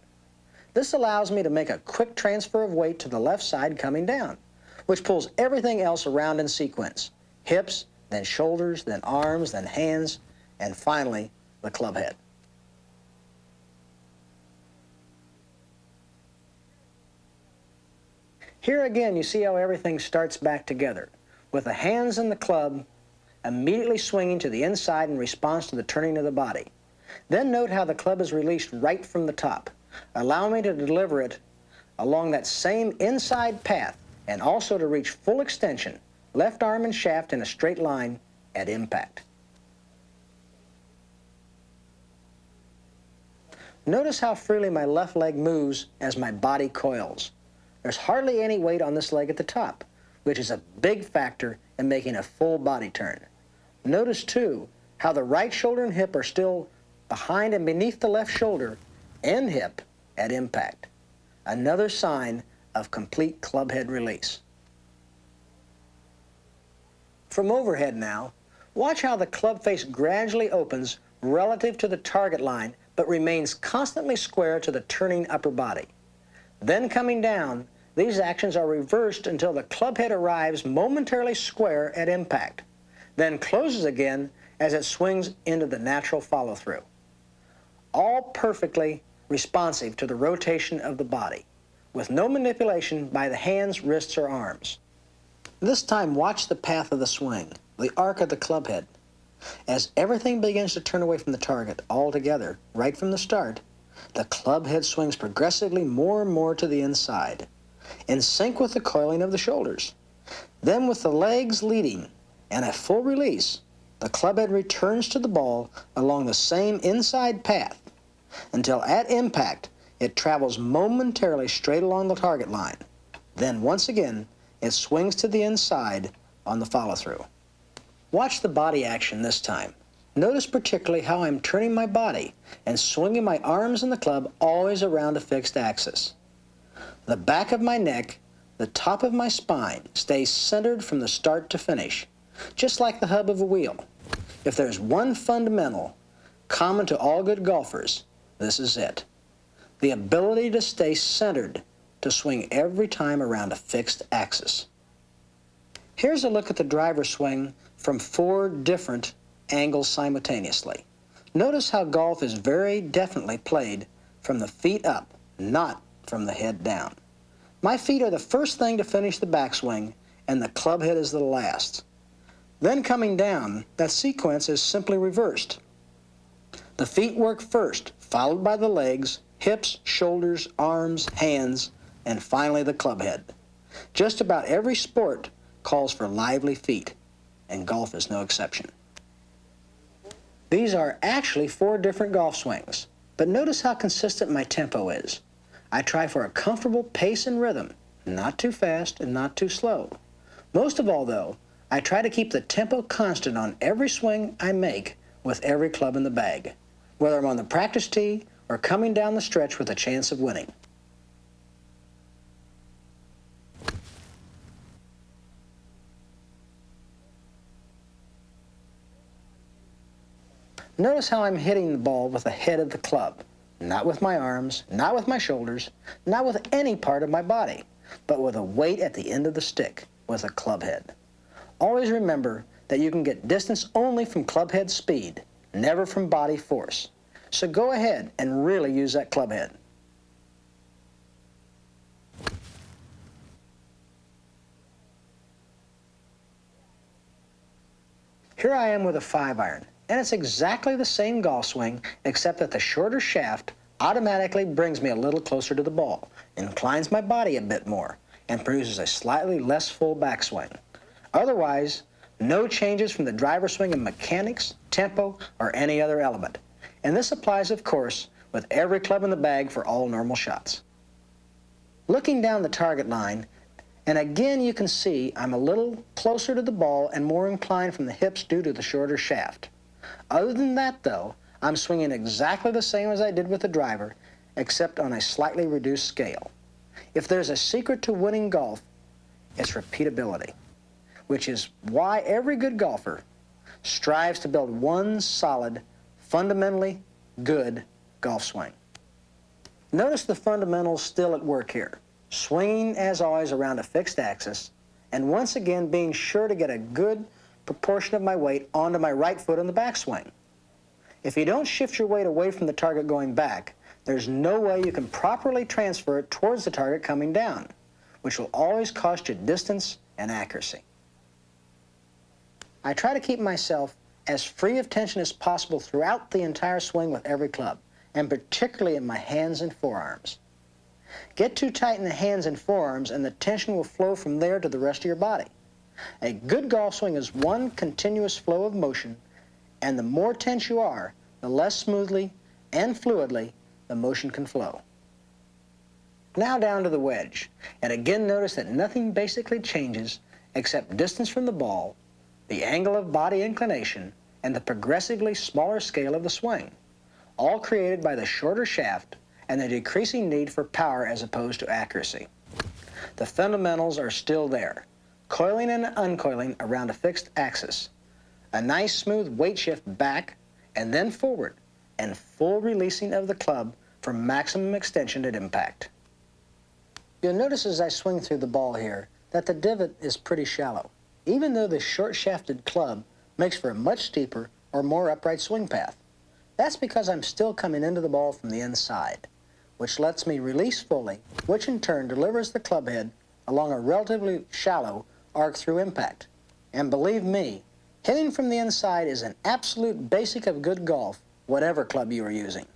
This allows me to make a quick transfer of weight to the left side coming down, which pulls everything else around in sequence. Hips, then shoulders, then arms, then hands, and finally, the club head. Here again, you see how everything starts back together, with the hands and the club immediately swinging to the inside in response to the turning of the body. Then note how the club is released right from the top, allowing me to deliver it along that same inside path and also to reach full extension, left arm and shaft in a straight line at impact. Notice how freely my left leg moves as my body coils. There's hardly any weight on this leg at the top, which is a big factor in making a full body turn. Notice, too, how the right shoulder and hip are still behind and beneath the left shoulder and hip at impact. Another sign of complete club head release. From overhead now, watch how the club face gradually opens relative to the target line but remains constantly square to the turning upper body. Then coming down, these actions are reversed until the club head arrives momentarily square at impact, then closes again as it swings into the natural follow-through. All perfectly responsive to the rotation of the body, with no manipulation by the hands, wrists, or arms. This time, watch the path of the swing, the arc of the club head. As everything begins to turn away from the target altogether, right from the start, the club head swings progressively more and more to the inside, in sync with the coiling of the shoulders. Then, with the legs leading and a full release, the club head returns to the ball along the same inside path until at impact it travels momentarily straight along the target line. Then once again, it swings to the inside on the follow-through. Watch the body action this time. Notice particularly how I'm turning my body and swinging my arms and the club always around a fixed axis. The back of my neck, the top of my spine stays centered from the start to finish, just like the hub of a wheel. If there's one fundamental common to all good golfers, this is it. The ability to stay centered, to swing every time around a fixed axis. Here's a look at the driver swing from 4 different angles simultaneously. Notice how golf is very definitely played from the feet up, not from the head down. My feet are the first thing to finish the backswing, and the club head is the last. Then coming down, that sequence is simply reversed. The feet work first, followed by the legs, hips, shoulders, arms, hands, and finally the club head. Just about every sport calls for lively feet, and golf is no exception. These are actually 4 different golf swings, but notice how consistent my tempo is. I try for a comfortable pace and rhythm, not too fast and not too slow. Most of all, though, I try to keep the tempo constant on every swing I make with every club in the bag, whether I'm on the practice tee or coming down the stretch with a chance of winning. Notice how I'm hitting the ball with the head of the club, not with my arms, not with my shoulders, not with any part of my body, but with a weight at the end of the stick, with a club head. Always remember that you can get distance only from club head speed, never from body force. So go ahead and really use that club head. Here I am with a 5-iron, and it's exactly the same golf swing, except that the shorter shaft automatically brings me a little closer to the ball, inclines my body a bit more, and produces a slightly less full backswing. Otherwise, no changes from the driver swing in mechanics, tempo, or any other element. And this applies, of course, with every club in the bag for all normal shots. Looking down the target line, and again you can see I'm a little closer to the ball and more inclined from the hips due to the shorter shaft. Other than that, though, I'm swinging exactly the same as I did with the driver, except on a slightly reduced scale. If there's a secret to winning golf, it's repeatability, which is why every good golfer strives to build one solid, fundamentally good golf swing. Notice the fundamentals still at work here, swinging as always around a fixed axis, and once again being sure to get a good proportion of my weight onto my right foot in the backswing. If you don't shift your weight away from the target going back, there's no way you can properly transfer it towards the target coming down, which will always cost you distance and accuracy. I try to keep myself as free of tension as possible throughout the entire swing with every club, and particularly in my hands and forearms. Get too tight in the hands and forearms and the tension will flow from there to the rest of your body. A good golf swing is one continuous flow of motion, and the more tense you are, the less smoothly and fluidly the motion can flow. Now down to the wedge, and again notice that nothing basically changes except distance from the ball, the angle of body inclination, and the progressively smaller scale of the swing, all created by the shorter shaft and the decreasing need for power as opposed to accuracy. The fundamentals are still there, coiling and uncoiling around a fixed axis, a nice smooth weight shift back and then forward, and full releasing of the club for maximum extension at impact. You'll notice as I swing through the ball here that the divot is pretty shallow, even though the short-shafted club makes for a much steeper or more upright swing path. That's because I'm still coming into the ball from the inside, which lets me release fully, which in turn delivers the club head along a relatively shallow arc through impact. And believe me, hitting from the inside is an absolute basic of good golf, whatever club you are using.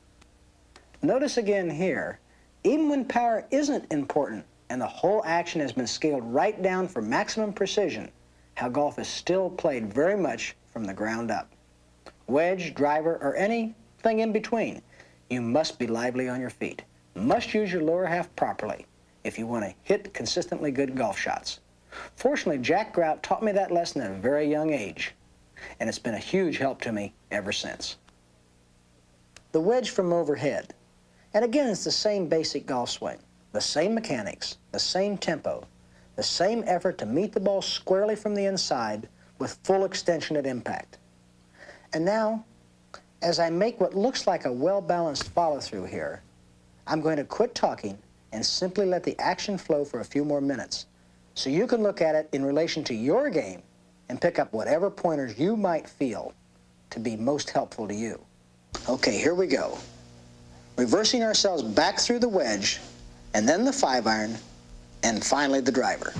Notice again here, even when power isn't important and the whole action has been scaled right down for maximum precision, how golf is still played very much from the ground up. Wedge, driver, or anything in between, you must be lively on your feet. Must use your lower half properly if you want to hit consistently good golf shots. Fortunately, Jack Grout taught me that lesson at a very young age, and it's been a huge help to me ever since. The wedge from overhead. And again, it's the same basic golf swing, the same mechanics, the same tempo, the same effort to meet the ball squarely from the inside with full extension at impact. And now, as I make what looks like a well-balanced follow-through here, I'm going to quit talking and simply let the action flow for a few more minutes so you can look at it in relation to your game and pick up whatever pointers you might feel to be most helpful to you. Okay, here we go. Reversing ourselves back through the wedge, and then the 5-iron, and finally the driver.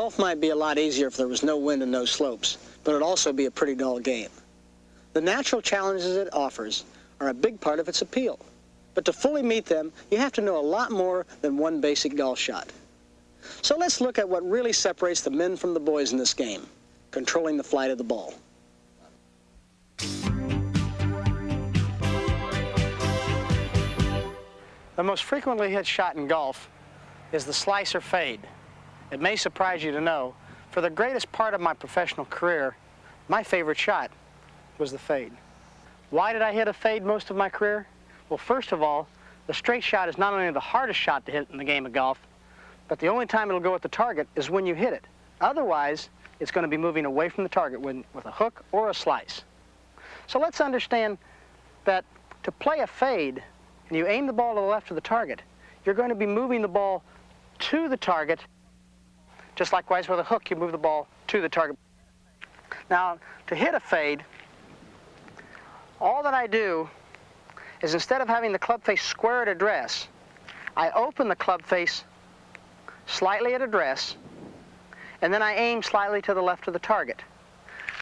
Golf might be a lot easier if there was no wind and no slopes, but it'd also be a pretty dull game. The natural challenges it offers are a big part of its appeal. But to fully meet them, you have to know a lot more than one basic golf shot. So let's look at what really separates the men from the boys in this game: controlling the flight of the ball. The most frequently hit shot in golf is the slice or fade. It may surprise you to know, for the greatest part of my professional career, my favorite shot was the fade. Why did I hit a fade most of my career? Well, first of all, the straight shot is not only the hardest shot to hit in the game of golf, but the only time it'll go at the target is when you hit it. Otherwise, it's going to be moving away from the target with a hook or a slice. So let's understand that to play a fade, and you aim the ball to the left of the target, you're going to be moving the ball to the target, just likewise with a hook, you move the ball to the target. Now, to hit a fade, all that I do is instead of having the club face square at address, I open the club face slightly at address, and then I aim slightly to the left of the target.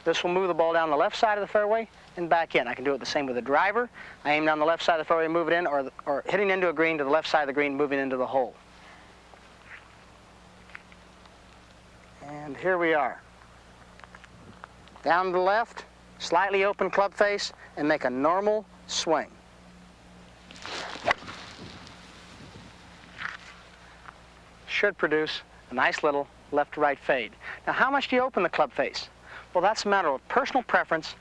This will move the ball down the left side of the fairway and back in. I can do it the same with a driver. I aim down the left side of the fairway, move it in, or hitting into a green to the left side of the green, moving into the hole. And here we are. Down to the left, slightly open club face, and make a normal swing. Should produce a nice little left-to-right fade. Now, how much do you open the club face? Well, that's a matter of personal preference,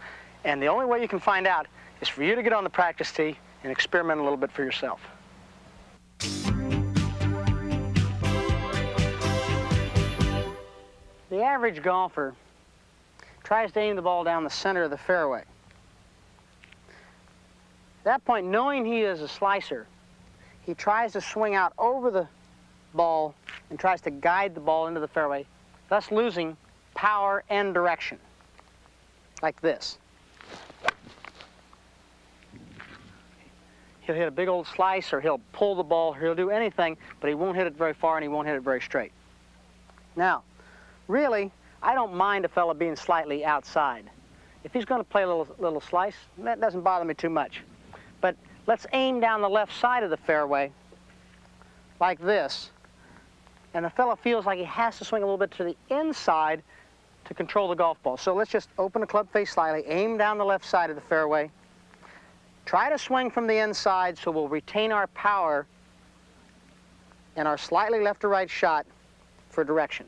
and the only way you can find out is for you to get on the practice tee and experiment a little bit for yourself. The average golfer tries to aim the ball down the center of the fairway. At that point, knowing he is a slicer, he tries to swing out over the ball and tries to guide the ball into the fairway, thus losing power and direction, like this. He'll hit a big old slice, or he'll pull the ball, or he'll do anything, but he won't hit it very far and he won't hit it very straight. Now, really, I don't mind a fella being slightly outside. If he's going to play a little slice, that doesn't bother me too much. But let's aim down the left side of the fairway like this, and the fella feels like he has to swing a little bit to the inside to control the golf ball. So let's just open the club face slightly, aim down the left side of the fairway, try to swing from the inside so we'll retain our power and our slightly left to right shot for direction.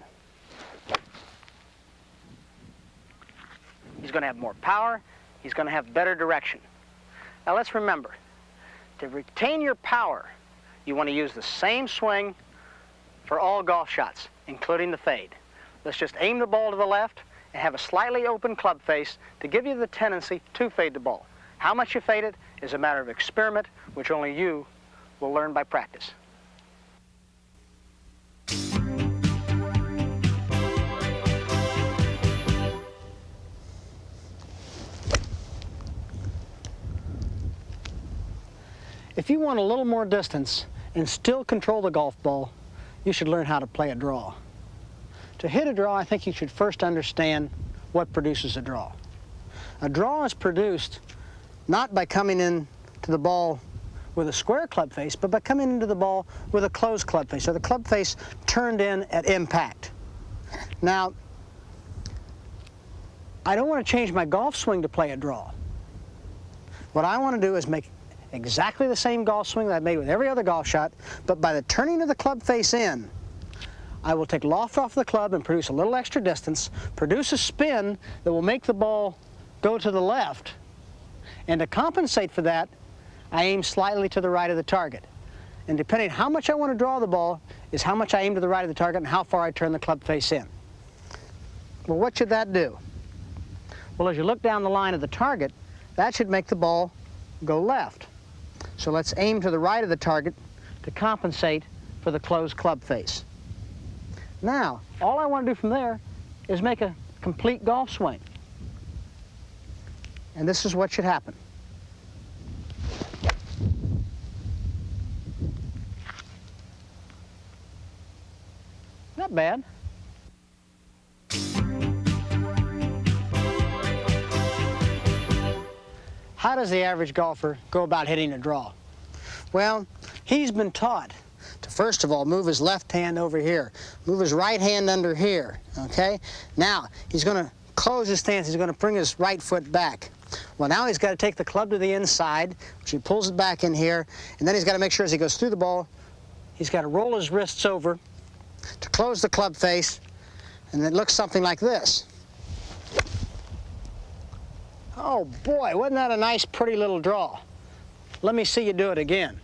He's going to have more power, he's going to have better direction. Now let's remember, to retain your power, you want to use the same swing for all golf shots, including the fade. Let's just aim the ball to the left and have a slightly open club face to give you the tendency to fade the ball. How much you fade it is a matter of experiment, which only you will learn by practice. If you want a little more distance and still control the golf ball, you should learn how to play a draw. To hit a draw, I think you should first understand what produces a draw. A draw is produced not by coming in to the ball with a square club face, but by coming into the ball with a closed club face, or the club face turned in at impact. Now, I don't want to change my golf swing to play a draw. What I want to do is make exactly the same golf swing that I've made with every other golf shot, but by the turning of the club face in, I will take loft off the club and produce a little extra distance, produce a spin that will make the ball go to the left, and to compensate for that, I aim slightly to the right of the target. And depending on how much I want to draw the ball is how much I aim to the right of the target and how far I turn the club face in. Well, what should that do? Well, as you look down the line of the target, that should make the ball go left. So let's aim to the right of the target to compensate for the closed club face. Now, all I want to do from there is make a complete golf swing. And this is what should happen. Not bad. How does the average golfer go about hitting a draw? Well, he's been taught to first of all move his left hand over here, move his right hand under here, okay? Now, he's going to close his stance, he's going to bring his right foot back. Well, now he's got to take the club to the inside, which he pulls it back in here, and then he's got to make sure as he goes through the ball, he's got to roll his wrists over to close the club face, and it looks something like this. Oh boy, wasn't that a nice, pretty little draw? Let me see you do it again.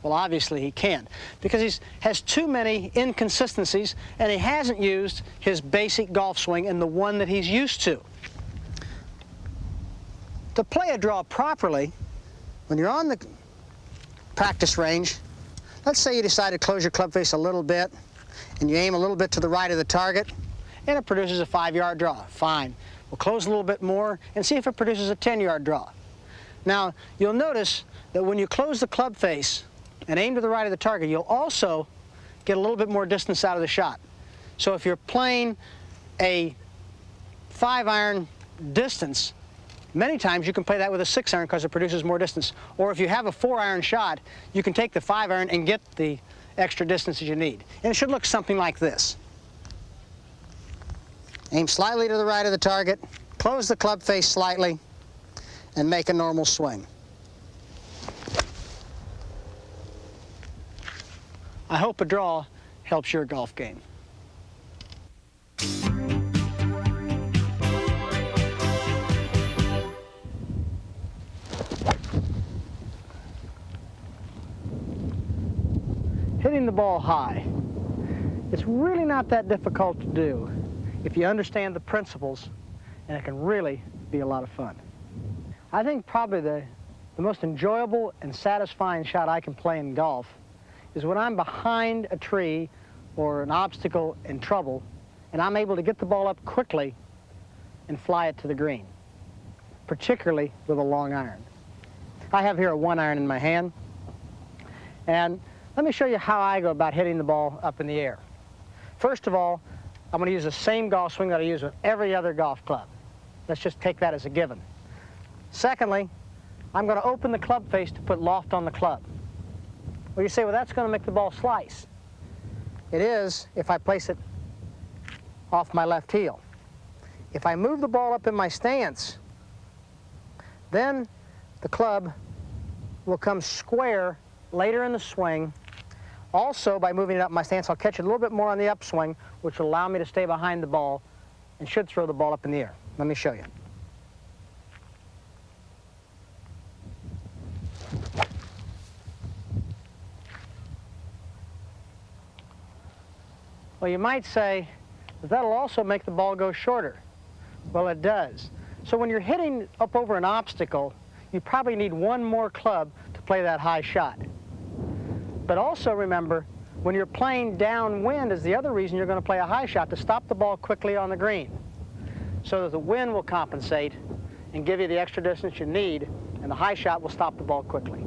Well, obviously he can't, because he has too many inconsistencies, and he hasn't used his basic golf swing and the one that he's used to. To play a draw properly, when you're on the practice range, let's say you decide to close your club face a little bit, and you aim a little bit to the right of the target, and it produces a 5-yard draw. Fine. We'll close a little bit more and see if it produces a 10-yard draw. Now, you'll notice that when you close the club face and aim to the right of the target, you'll also get a little bit more distance out of the shot. So if you're playing a 5-iron distance, many times you can play that with a 6-iron because it produces more distance. Or if you have a 4-iron shot, you can take the 5-iron and get the extra distance that you need. And it should look something like this. Aim slightly to the right of the target, close the club face slightly, and make a normal swing. I hope a draw helps your golf game. Hitting the ball high, it's really not that difficult to do if you understand the principles, and it can really be a lot of fun. I think probably the most enjoyable and satisfying shot I can play in golf is when I'm behind a tree or an obstacle in trouble, and I'm able to get the ball up quickly and fly it to the green, particularly with a long iron. I have here a 1-iron in my hand, and let me show you how I go about hitting the ball up in the air. First of all, I'm going to use the same golf swing that I use with every other golf club. Let's just take that as a given. Secondly, I'm going to open the club face to put loft on the club. Well, you say, well, that's going to make the ball slice. It is if I place it off my left heel. If I move the ball up in my stance, then the club will come square later in the swing. Also, by moving it up my stance, I'll catch it a little bit more on the upswing, which will allow me to stay behind the ball and should throw the ball up in the air. Let me show you. Well, you might say that that'll also make the ball go shorter. Well, it does. So when you're hitting up over an obstacle, you probably need one more club to play that high shot. But also remember, when you're playing downwind is the other reason you're going to play a high shot, to stop the ball quickly on the green, so that the wind will compensate and give you the extra distance you need, and the high shot will stop the ball quickly.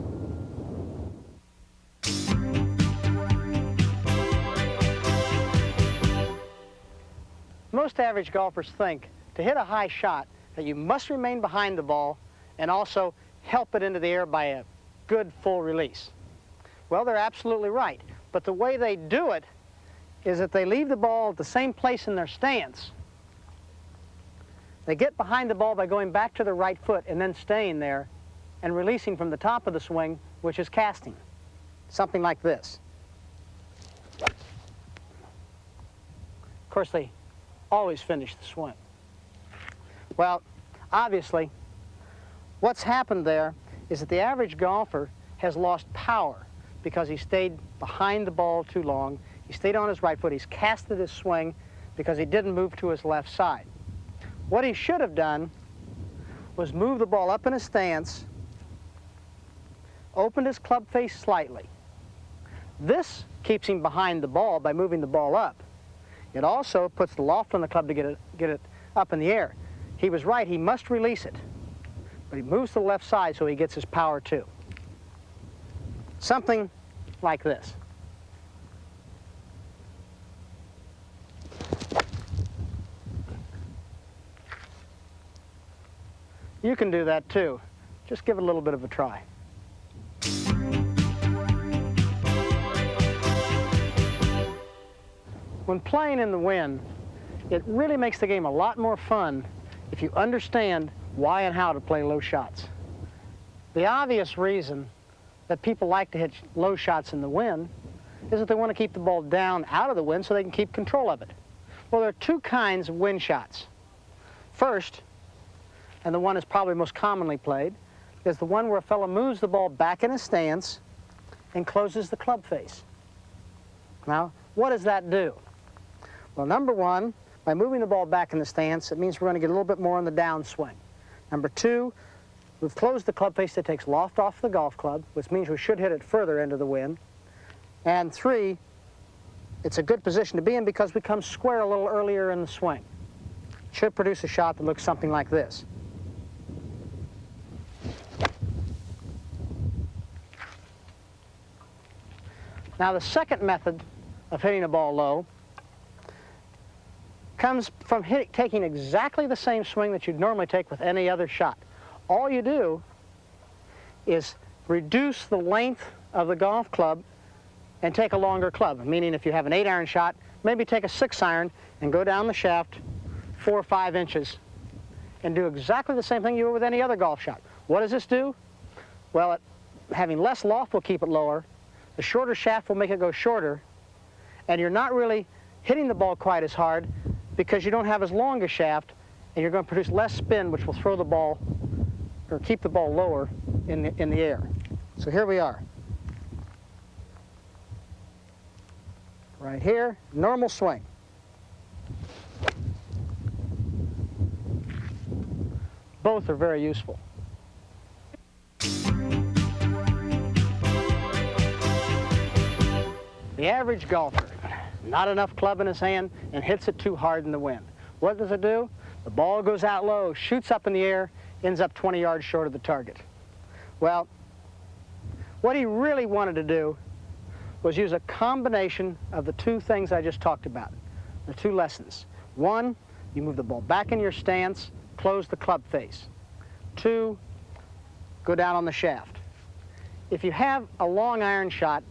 Most average golfers think to hit a high shot that you must remain behind the ball and also help it into the air by a good full release. Well, they're absolutely right, but the way they do it is that they leave the ball at the same place in their stance. They get behind the ball by going back to the right foot and then staying there and releasing from the top of the swing, which is casting. Something like this. Of course, they always finish the swing. Well, obviously, what's happened there is that the average golfer has lost power because he stayed behind the ball too long. He stayed on his right foot. He's casted his swing because he didn't move to his left side. What he should have done was move the ball up in a stance, opened his club face slightly. This keeps him behind the ball by moving the ball up. It also puts the loft on the club to get it up in the air. He was right, he must release it. But he moves to the left side so he gets his power too. Something like this. You can do that too. Just give it a little bit of a try. When playing in the wind, it really makes the game a lot more fun if you understand why and how to play low shots. The obvious reason that people like to hit low shots in the wind is that they want to keep the ball down out of the wind so they can keep control of it. Well, there are two kinds of wind shots. First, and the one that's probably most commonly played, is the one where a fellow moves the ball back in his stance and closes the club face. Now, what does that do? Well, number one, by moving the ball back in the stance, it means we're going to get a little bit more on the downswing. Number two, we've closed the club face that takes loft off the golf club, which means we should hit it further into the wind. And three, it's a good position to be in because we come square a little earlier in the swing. It should produce a shot that looks something like this. Now, the second method of hitting a ball low comes from taking exactly the same swing that you'd normally take with any other shot. All you do is reduce the length of the golf club and take a longer club, meaning if you have an 8-iron shot, maybe take a 6-iron and go down the shaft 4 or 5 inches and do exactly the same thing you would with any other golf shot. What does this do? Well, having less loft will keep it lower, the shorter shaft will make it go shorter, and you're not really hitting the ball quite as hard because you don't have as long a shaft, and you're going to produce less spin, which will throw the ball or keep the ball lower in the air. So here we are. Right here, normal swing. Both are very useful. The average golfer, not enough club in his hand, and hits it too hard in the wind. What does it do? The ball goes out low, shoots up in the air, ends up 20 yards short of the target. Well, what he really wanted to do was use a combination of the two things I just talked about, the two lessons. One, you move the ball back in your stance, close the club face. Two, go down on the shaft. If you have a long iron shot,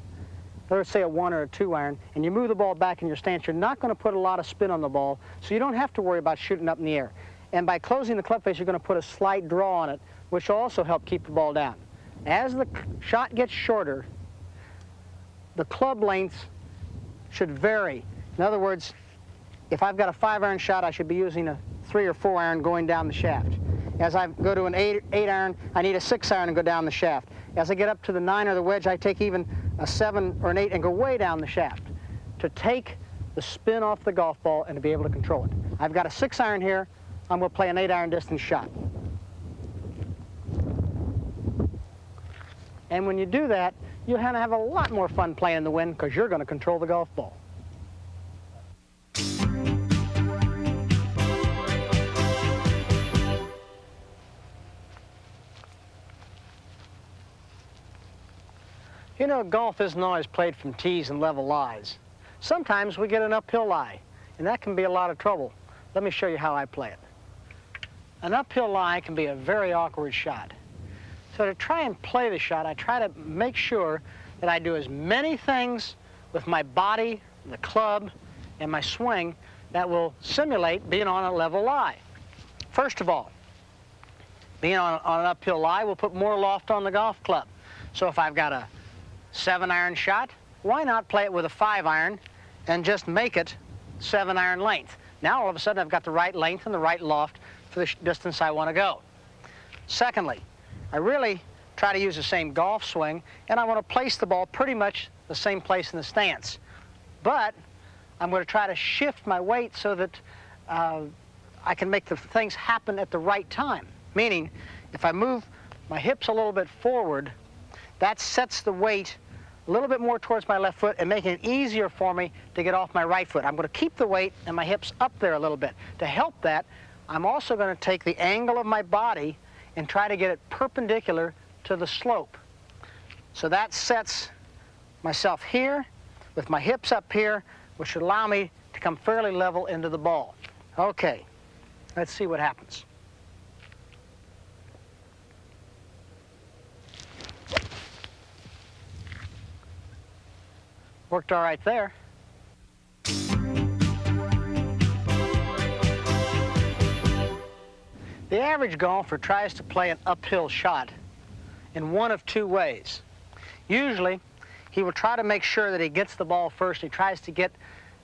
let's say a 1 or a 2-iron, and you move the ball back in your stance, you're not going to put a lot of spin on the ball, so you don't have to worry about shooting up in the air. And by closing the club face, you're going to put a slight draw on it, which will also help keep the ball down. As the shot gets shorter, the club lengths should vary. In other words, if I've got a 5-iron shot, I should be using a 3 or 4-iron going down the shaft. As I go to an 8-iron, I need a 6-iron and go down the shaft. As I get up to the 9 or the wedge, I take even a 7 or an 8 and go way down the shaft to take the spin off the golf ball and to be able to control it. I've got a 6-iron here. I'm going to play an 8-iron distance shot. And when you do that, you'll have a lot more fun playing in the wind because you're going to control the golf ball. You know, golf isn't always played from tees and level lies. Sometimes we get an uphill lie, and that can be a lot of trouble. Let me show you how I play it. An uphill lie can be a very awkward shot. So to try and play the shot, I try to make sure that I do as many things with my body, the club, and my swing that will simulate being on a level lie. First of all, being on an uphill lie will put more loft on the golf club. So if I've got a 7-iron shot, why not play it with a 5-iron and just make it 7-iron length? Now all of a sudden I've got the right length and the right loft for the distance I want to go. Secondly, I really try to use the same golf swing, and I want to place the ball pretty much the same place in the stance. But I'm going to try to shift my weight so that I can make the things happen at the right time. Meaning, if I move my hips a little bit forward, that sets the weight a little bit more towards my left foot and making it easier for me to get off my right foot. I'm going to keep the weight and my hips up there a little bit. To help that, I'm also going to take the angle of my body and try to get it perpendicular to the slope. So that sets myself here with my hips up here, which should allow me to come fairly level into the ball. Okay, let's see what happens. Worked all right there. The average golfer tries to play an uphill shot in one of two ways. Usually, he will try to make sure that he gets the ball first. He tries to get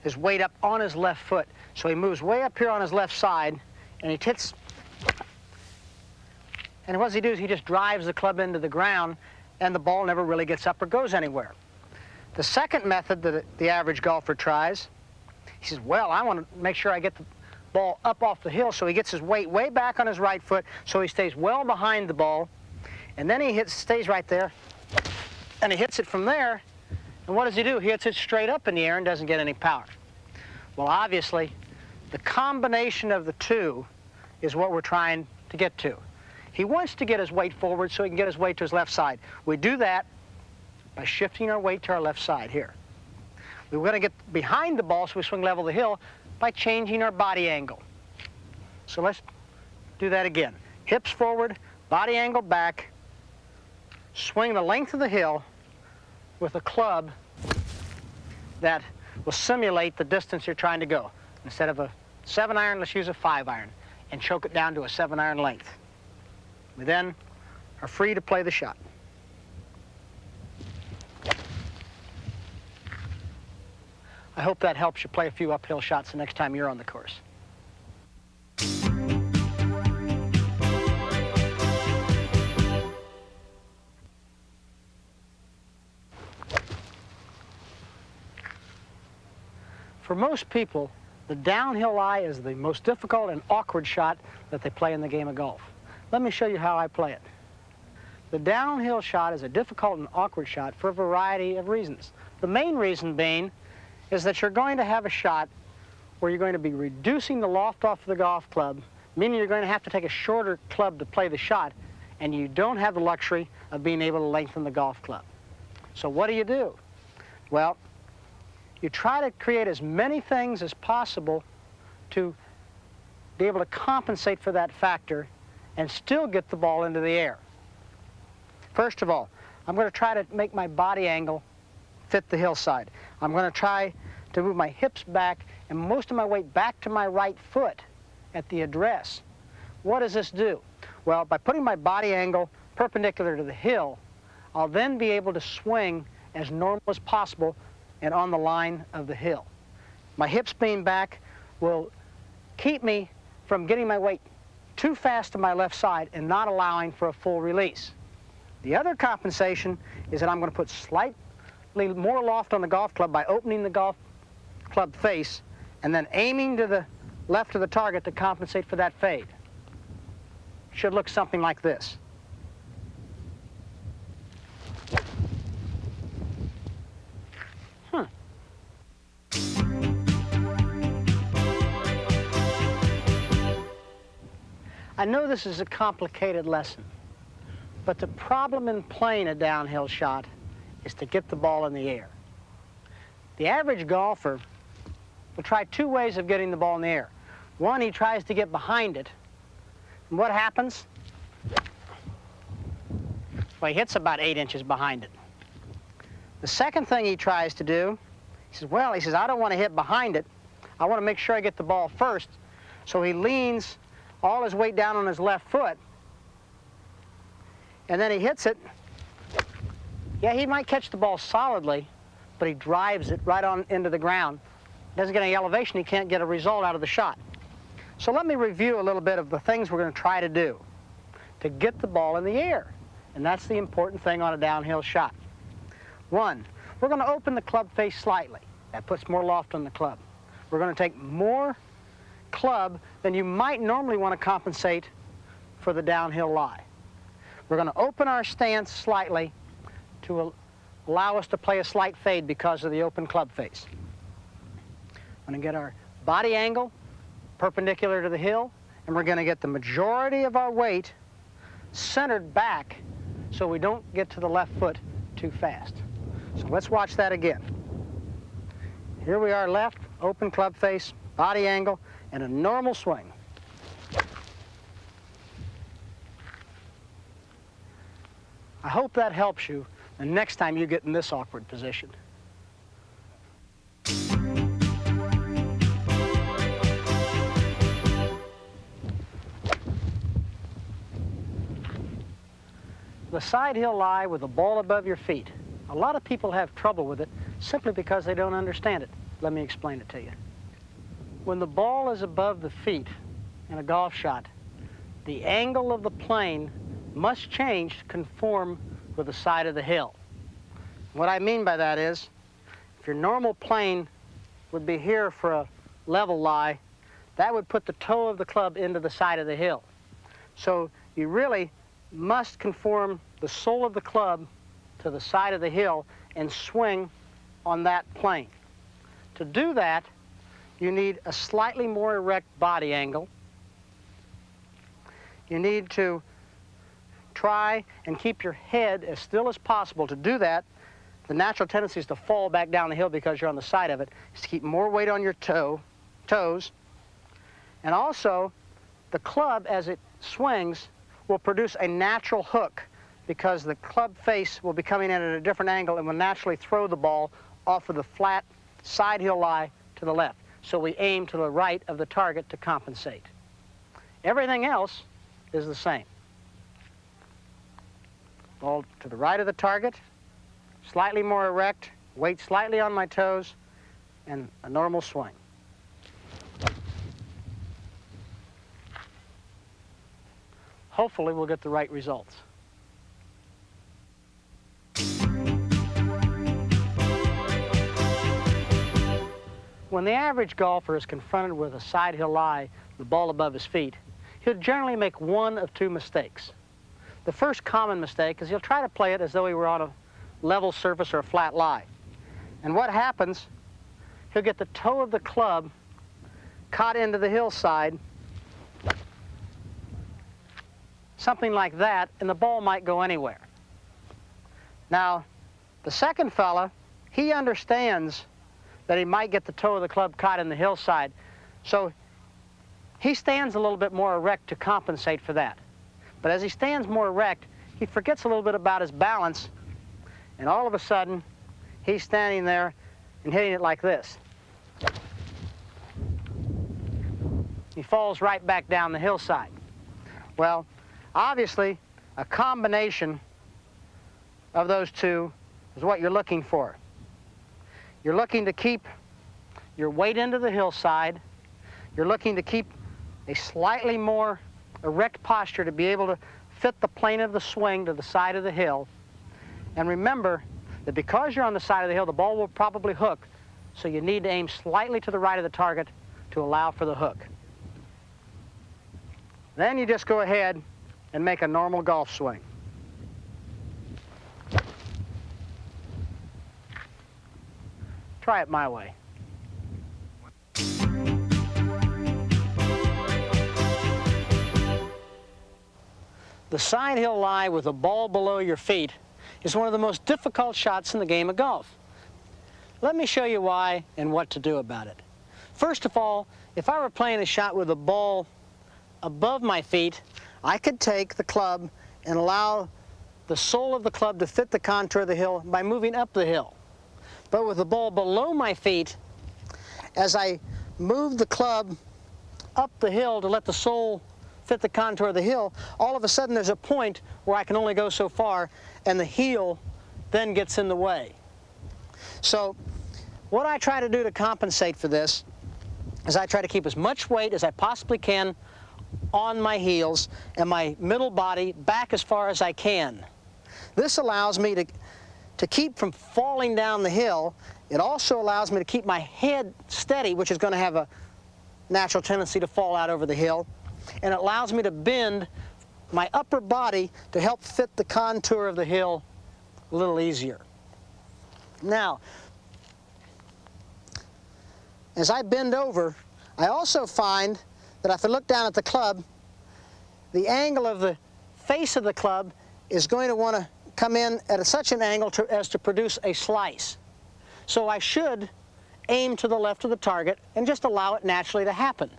his weight up on his left foot. So he moves way up here on his left side, and he hits. And what does he do is he just drives the club into the ground, and the ball never really gets up or goes anywhere. The second method that the average golfer tries, he says, well, I want to make sure I get the ball up off the hill, so he gets his weight way back on his right foot, so he stays well behind the ball, and then he stays right there, and he hits it from there, and what does he do? He hits it straight up in the air and doesn't get any power. Well, obviously, the combination of the two is what we're trying to get to. He wants to get his weight forward so he can get his weight to his left side. We do that by shifting our weight to our left side here. We want to get behind the ball so we swing level the hill by changing our body angle. So let's do that again. Hips forward, body angle back, swing the length of the hill with a club that will simulate the distance you're trying to go. Instead of a 7-iron, let's use a 5-iron and choke it down to a 7-iron length. We then are free to play the shot. I hope that helps you play a few uphill shots the next time you're on the course. For most people, the downhill lie is the most difficult and awkward shot that they play in the game of golf. Let me show you how I play it. The downhill shot is a difficult and awkward shot for a variety of reasons. The main reason being is that you're going to have a shot where you're going to be reducing the loft off of the golf club, meaning you're going to have to take a shorter club to play the shot, and you don't have the luxury of being able to lengthen the golf club. So what do? Well, you try to create as many things as possible to be able to compensate for that factor and still get the ball into the air. First of all, I'm going to try to make my body angle fit the hillside. I'm going to try to move my hips back and most of my weight back to my right foot at the address. What does this do? Well, by putting my body angle perpendicular to the hill, I'll then be able to swing as normal as possible and on the line of the hill. My hips being back will keep me from getting my weight too fast to my left side and not allowing for a full release. The other compensation is that I'm going to put slightly more loft on the golf club by opening the golf club face and then aiming to the left of the target to compensate for that fade. Should look something like this. I know this is a complicated lesson, but the problem in playing a downhill shot is to get the ball in the air. The average golfer will try two ways of getting the ball in the air. One, he tries to get behind it, and what happens? Well, he hits about 8 inches behind it. The second thing he tries to do, he says, I don't want to hit behind it. I want to make sure I get the ball first. So he leans all his weight down on his left foot, and then he hits it. Yeah, he might catch the ball solidly, but he drives it right on into the ground. Doesn't get any elevation, he can't get a result out of the shot. So let me review a little bit of the things we're going to try to do to get the ball in the air. And that's the important thing on a downhill shot. One, we're going to open the club face slightly. That puts more loft on the club. We're going to take more club than you might normally want to compensate for the downhill lie. We're going to open our stance slightly to allow us to play a slight fade because of the open club face. We're going to get our body angle perpendicular to the hill, and we're going to get the majority of our weight centered back so we don't get to the left foot too fast. So let's watch that again. Here we are, left, open club face, body angle, and a normal swing. I hope that helps you the next time you get in this awkward position. The side hill lie with the ball above your feet. A lot of people have trouble with it simply because they don't understand it. Let me explain it to you. When the ball is above the feet in a golf shot, the angle of the plane must change to conform with the side of the hill. What I mean by that is, if your normal plane would be here for a level lie, that would put the toe of the club into the side of the hill. So you really must conform the sole of the club to the side of the hill and swing on that plane. To do that, you need a slightly more erect body angle. You need to try and keep your head as still as possible. To do that, the natural tendency is to fall back down the hill because you're on the side of it, is to keep more weight on your toes. And also, the club, as it swings, will produce a natural hook because the club face will be coming in at a different angle and will naturally throw the ball off of the flat side hill lie to the left. So we aim to the right of the target to compensate. Everything else is the same. Ball to the right of the target, slightly more erect, weight slightly on my toes, and a normal swing. Hopefully we'll get the right results. When the average golfer is confronted with a side hill lie, the ball above his feet, he'll generally make one of two mistakes. The first common mistake is he'll try to play it as though he were on a level surface or a flat lie. And what happens, he'll get the toe of the club caught into the hillside, something like that, and the ball might go anywhere. Now, the second fella, he understands that he might get the toe of the club caught in the hillside, so he stands a little bit more erect to compensate for that. But as he stands more erect, he forgets a little bit about his balance, and all of a sudden, he's standing there and hitting it like this. He falls right back down the hillside. Well, obviously, a combination of those two is what you're looking for. You're looking to keep your weight into the hillside. You're looking to keep a slightly more erect posture to be able to fit the plane of the swing to the side of the hill. And remember that because you're on the side of the hill, the ball will probably hook, so you need to aim slightly to the right of the target to allow for the hook. Then you just go ahead and make a normal golf swing. Try it my way. The side hill lie with the ball below your feet is one of the most difficult shots in the game of golf. Let me show you why and what to do about it. First of all, if I were playing a shot with the ball above my feet, I could take the club and allow the sole of the club to fit the contour of the hill by moving up the hill. But with the ball below my feet, as I move the club up the hill to let the sole fit the contour of the hill, all of a sudden there's a point where I can only go so far, and the heel then gets in the way. So what I try to do to compensate for this is I try to keep as much weight as I possibly can on my heels and my middle body back as far as I can. This allows me to keep from falling down the hill. It also allows me to keep my head steady, which is going to have a natural tendency to fall out over the hill. And it allows me to bend my upper body to help fit the contour of the hill a little easier. Now, as I bend over, I also find that if I look down at the club, the angle of the face of the club is going to want to come in at such an angle as to produce a slice. So I should aim to the left of the target and just allow it naturally to happen.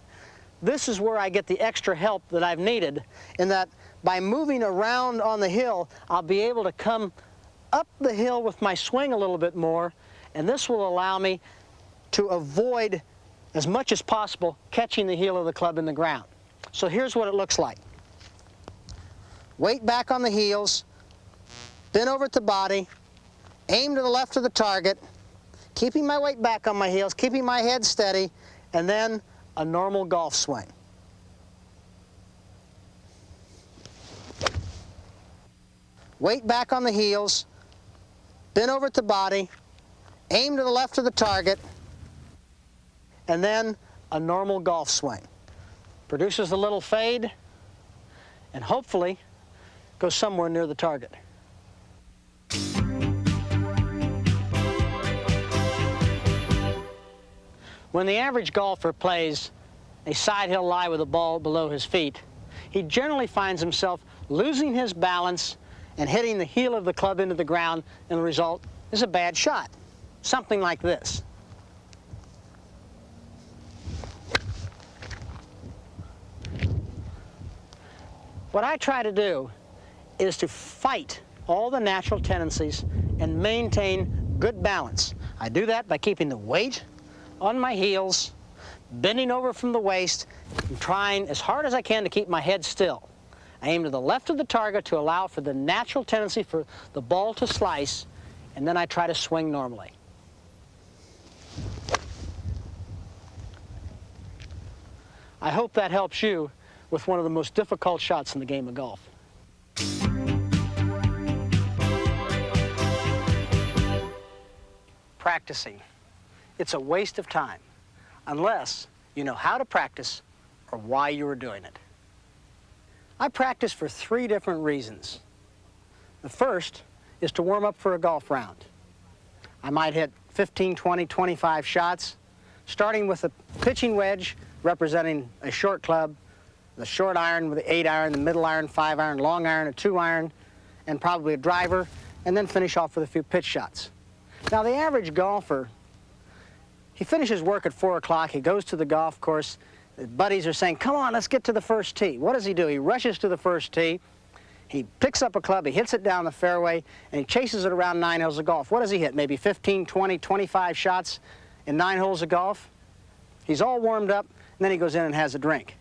This is where I get the extra help that I've needed, in that by moving around on the hill, I'll be able to come up the hill with my swing a little bit more, and this will allow me to avoid as much as possible catching the heel of the club in the ground. So here's what it looks like. Weight back on the heels, bend over at the body, aim to the left of the target, keeping my weight back on my heels, keeping my head steady, and then a normal golf swing. Weight back on the heels, bend over at the body, aim to the left of the target, and then a normal golf swing. Produces a little fade, and hopefully goes somewhere near the target. When the average golfer plays a side hill lie with a ball below his feet, he generally finds himself losing his balance and hitting the heel of the club into the ground, and the result is a bad shot. Something like this. What I try to do is to fight all the natural tendencies and maintain good balance. I do that by keeping the weight on my heels, bending over from the waist, and trying as hard as I can to keep my head still. I aim to the left of the target to allow for the natural tendency for the ball to slice, and then I try to swing normally. I hope that helps you with one of the most difficult shots in the game of golf. Practicing. It's a waste of time unless you know how to practice or why you are doing it. I practice for 3 different reasons. The first is to warm up for a golf round. I might hit 15, 20, 25 shots, starting with a pitching wedge representing a short club, the short iron with the 8-iron, the middle iron, 5-iron, long iron, a 2-iron, and probably a driver, and then finish off with a few pitch shots. Now, the average golfer, he finishes work at 4 o'clock, he goes to the golf course, his buddies are saying, come on, let's get to the first tee. What does he do? He rushes to the first tee, he picks up a club, he hits it down the fairway, and he chases it around 9 holes of golf. What does he hit? Maybe 15, 20, 25 shots in 9 holes of golf? He's all warmed up, and then he goes in and has a drink.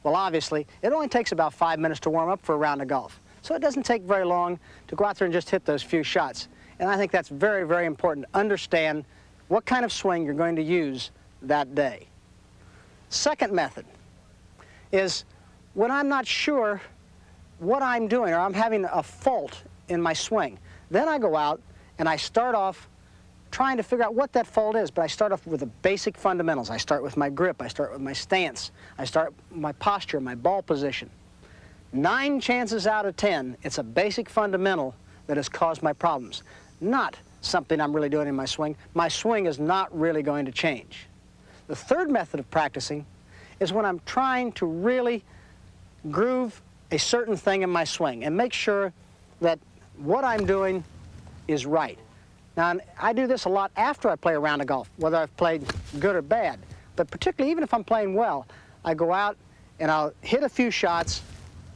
Well, obviously, it only takes about 5 minutes to warm up for a round of golf. So it doesn't take very long to go out there and just hit those few shots. And I think that's very, very important to understand what kind of swing you're going to use that day. Second method is when I'm not sure what I'm doing or I'm having a fault in my swing, then I go out and I start off trying to figure out what that fault is, but I start off with the basic fundamentals. I start with my grip, I start with my stance, I start with my posture, my ball position. 9 chances out of 10, it's a basic fundamental that has caused my problems, not something I'm really doing in my swing. My swing is not really going to change. The third method of practicing is when I'm trying to really groove a certain thing in my swing and make sure that what I'm doing is right. Now, I do this a lot after I play a round of golf, whether I've played good or bad. But particularly, even if I'm playing well, I go out and I'll hit a few shots,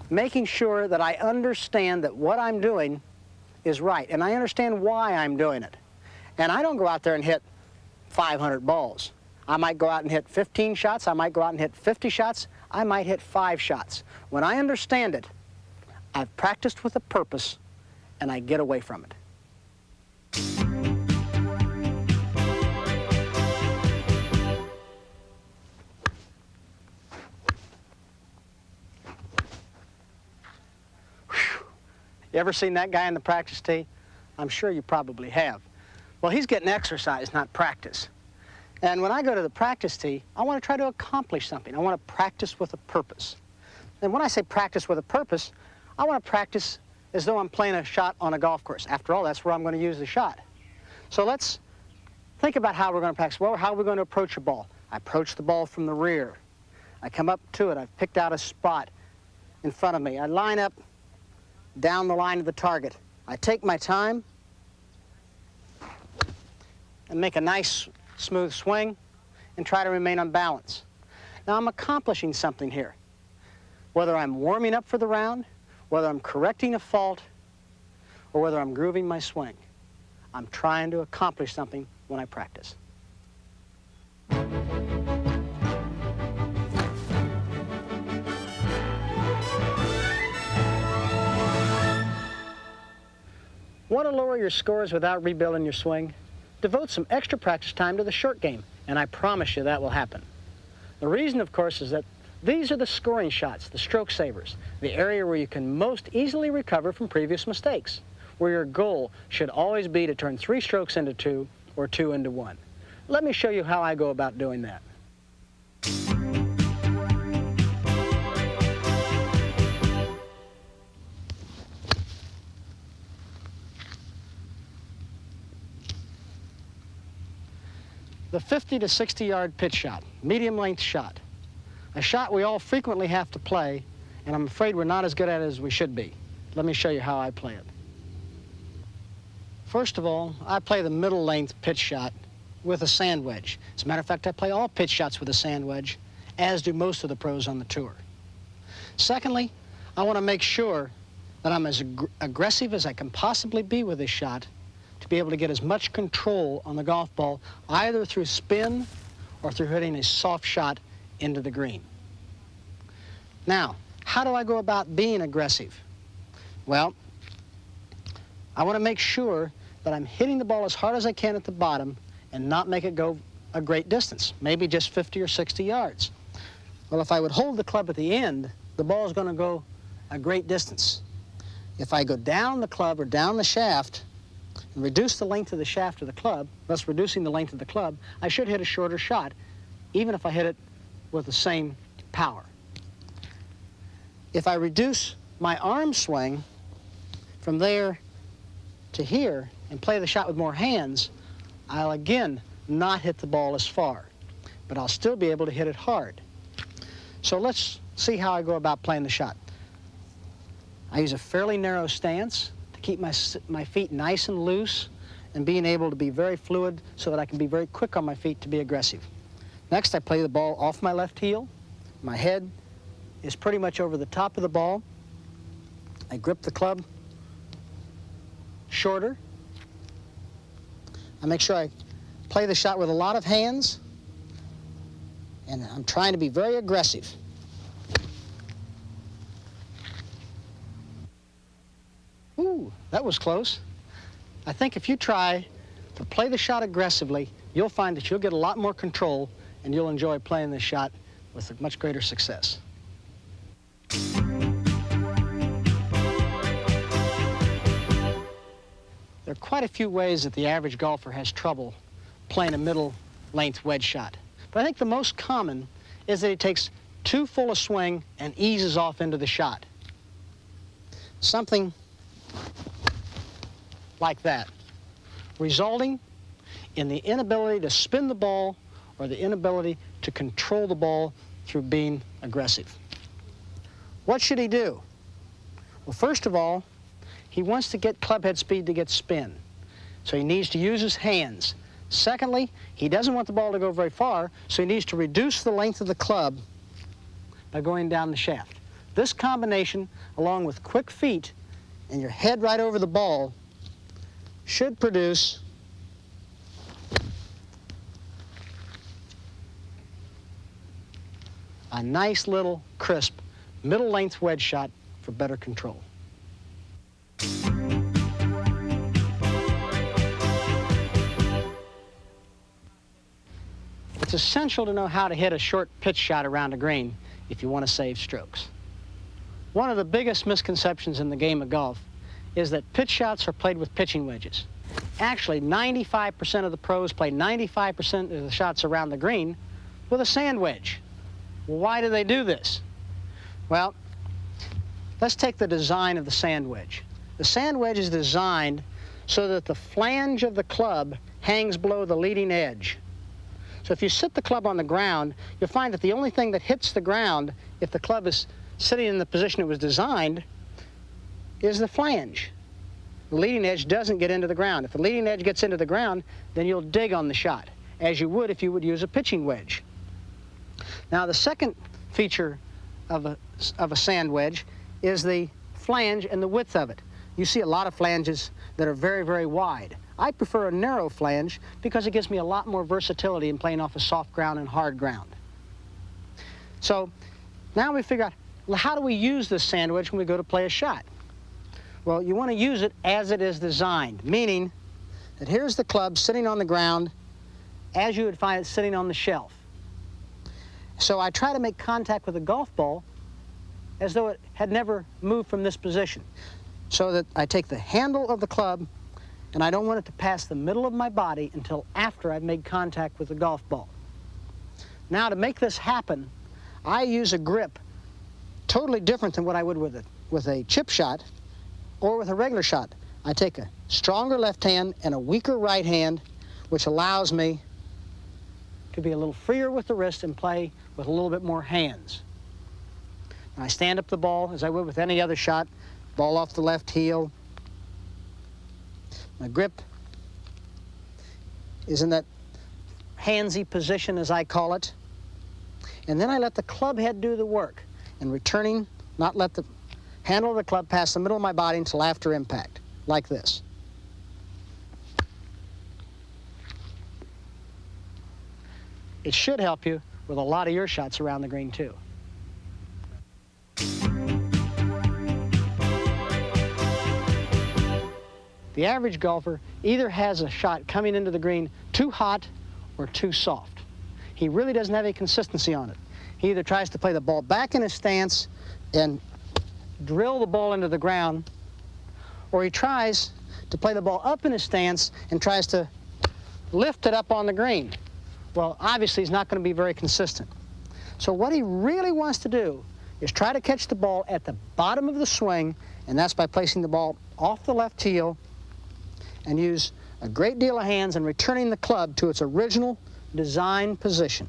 making sure that I understand that what I'm doing is right, and I understand why I'm doing it. And I don't go out there and hit 500 balls. I might go out and hit 15 shots, I might go out and hit 50 shots, I might hit 5 shots. When I understand it, I've practiced with a purpose, and I get away from it. You ever seen that guy in the practice tee? I'm sure you probably have. Well, he's getting exercise, not practice. And when I go to the practice tee, I want to try to accomplish something. I want to practice with a purpose. And when I say practice with a purpose, I want to practice as though I'm playing a shot on a golf course. After all, that's where I'm going to use the shot. So let's think about how we're going to practice. Well, how are we going to approach a ball? I approach the ball from the rear. I come up to it. I've picked out a spot in front of me. I line up down the line of the target. I take my time and make a nice smooth swing and try to remain on balance. Now I'm accomplishing something here. Whether I'm warming up for the round, whether I'm correcting a fault, or whether I'm grooving my swing, I'm trying to accomplish something when I practice. Want to lower your scores without rebuilding your swing? Devote some extra practice time to the short game, and I promise you that will happen. The reason, of course, is that these are the scoring shots, the stroke savers, the area where you can most easily recover from previous mistakes, where your goal should always be to turn 3 strokes into 2 or 2 into 1. Let me show you how I go about doing that. The 50 to 60 yard pitch shot, medium length shot. A shot we all frequently have to play, and I'm afraid we're not as good at it as we should be. Let me show you how I play it. First of all, I play the middle length pitch shot with a sand wedge. As a matter of fact, I play all pitch shots with a sand wedge, as do most of the pros on the tour. Secondly, I want to make sure that I'm as aggressive as I can possibly be with this shot to be able to get as much control on the golf ball, either through spin or through hitting a soft shot into the green. Now, how do I go about being aggressive? Well, I want to make sure that I'm hitting the ball as hard as I can at the bottom and not make it go a great distance, maybe just 50 or 60 yards. Well, if I would hold the club at the end, the ball is going to go a great distance. If I go down the club or down the shaft and reduce the length of the shaft of the club, thus reducing the length of the club, I should hit a shorter shot, even if I hit it with the same power. If I reduce my arm swing from there to here and play the shot with more hands, I'll again not hit the ball as far, but I'll still be able to hit it hard. So let's see how I go about playing the shot. I use a fairly narrow stance to keep my feet nice and loose and being able to be very fluid so that I can be very quick on my feet to be aggressive. Next, I play the ball off my left heel. My head is pretty much over the top of the ball. I grip the club shorter. I make sure I play the shot with a lot of hands, and I'm trying to be very aggressive. Ooh, that was close. I think if you try to play the shot aggressively, you'll find that you'll get a lot more control and you'll enjoy playing this shot with much greater success. There are quite a few ways that the average golfer has trouble playing a middle length wedge shot. But I think the most common is that he takes too full a swing and eases off into the shot. Something like that, resulting in the inability to spin the ball or the inability to control the ball through being aggressive. What should he do? Well, first of all, he wants to get club head speed to get spin, so he needs to use his hands. Secondly, he doesn't want the ball to go very far, so he needs to reduce the length of the club by going down the shaft. This combination, along with quick feet and your head right over the ball, should produce a nice little crisp middle length wedge shot for better control. It's essential to know how to hit a short pitch shot around a green if you want to save strokes. One of the biggest misconceptions in the game of golf is that pitch shots are played with pitching wedges. Actually, 95% of the pros play 95% of the shots around the green with a sand wedge. Why do they do this? Well, let's take the design of the sand wedge. The sand wedge is designed so that the flange of the club hangs below the leading edge. So if you sit the club on the ground, you'll find that the only thing that hits the ground, if the club is sitting in the position it was designed, is the flange. The leading edge doesn't get into the ground. If the leading edge gets into the ground, then you'll dig on the shot, as you would if you would use a pitching wedge. Now, the second feature of a sand wedge is the flange and the width of it. You see a lot of flanges that are very, very wide. I prefer a narrow flange because it gives me a lot more versatility in playing off of soft ground and hard ground. So now we figure out, well, how do we use this sand wedge when we go to play a shot? Well, you want to use it as it is designed, meaning that here's the club sitting on the ground as you would find it sitting on the shelf. So I try to make contact with the golf ball as though it had never moved from this position, so that I take the handle of the club and I don't want it to pass the middle of my body until after I've made contact with the golf ball. Now, to make this happen, I use a grip totally different than what I would with a chip shot or with a regular shot. I take a stronger left hand and a weaker right hand, which allows me to be a little freer with the wrist and play with a little bit more hands. And I stand up the ball as I would with any other shot, ball off the left heel. My grip is in that handsy position, as I call it. And then I let the club head do the work, and returning, not let the handle of the club pass the middle of my body until after impact, like this. It should help you with a lot of your shots around the green, too. The average golfer either has a shot coming into the green too hot or too soft. He really doesn't have any consistency on it. He either tries to play the ball back in his stance and drill the ball into the ground, or he tries to play the ball up in his stance and tries to lift it up on the green. Well, obviously, he's not going to be very consistent. So what he really wants to do is try to catch the ball at the bottom of the swing, and that's by placing the ball off the left heel and use a great deal of hands and returning the club to its original design position.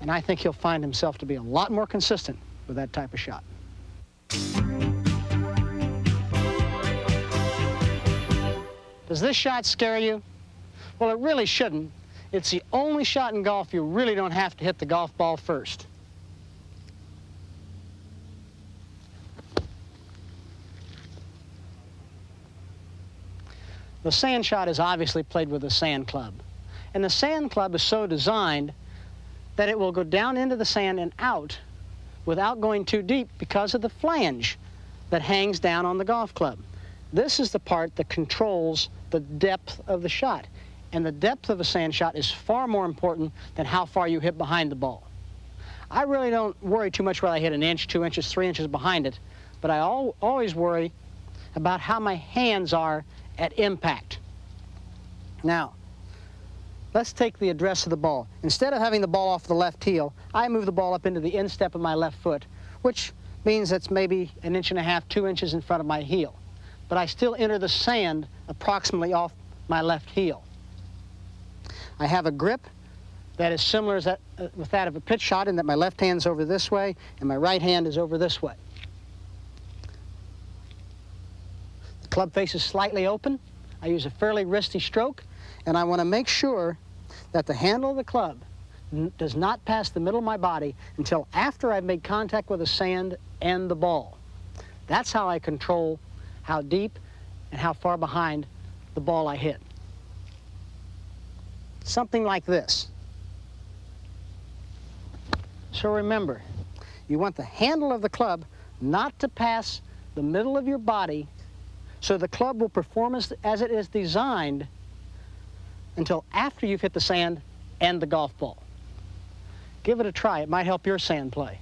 And I think he'll find himself to be a lot more consistent with that type of shot. Does this shot scare you? Well, it really shouldn't. It's the only shot in golf you really don't have to hit the golf ball first. The sand shot is obviously played with a sand club. And the sand club is so designed that it will go down into the sand and out without going too deep because of the flange that hangs down on the golf club. This is the part that controls the depth of the shot. And the depth of a sand shot is far more important than how far you hit behind the ball. I really don't worry too much whether I hit an inch, 2 inches, 3 inches behind it, but I always worry about how my hands are at impact. Now, let's take the address of the ball. Instead of having the ball off the left heel, I move the ball up into the instep of my left foot, which means it's maybe 1.5 inches, 2 inches in front of my heel. But I still enter the sand approximately off my left heel. I have a grip that is similar with that of a pitch shot in that my left hand's over this way and my right hand is over this way. The club face is slightly open. I use a fairly wristy stroke, and I want to make sure that the handle of the club does not pass the middle of my body until after I've made contact with the sand and the ball. That's how I control how deep and how far behind the ball I hit. Something like this. So remember, you want the handle of the club not to pass the middle of your body so the club will perform as it is designed until after you've hit the sand and the golf ball. Give it a try. It might help your sand play.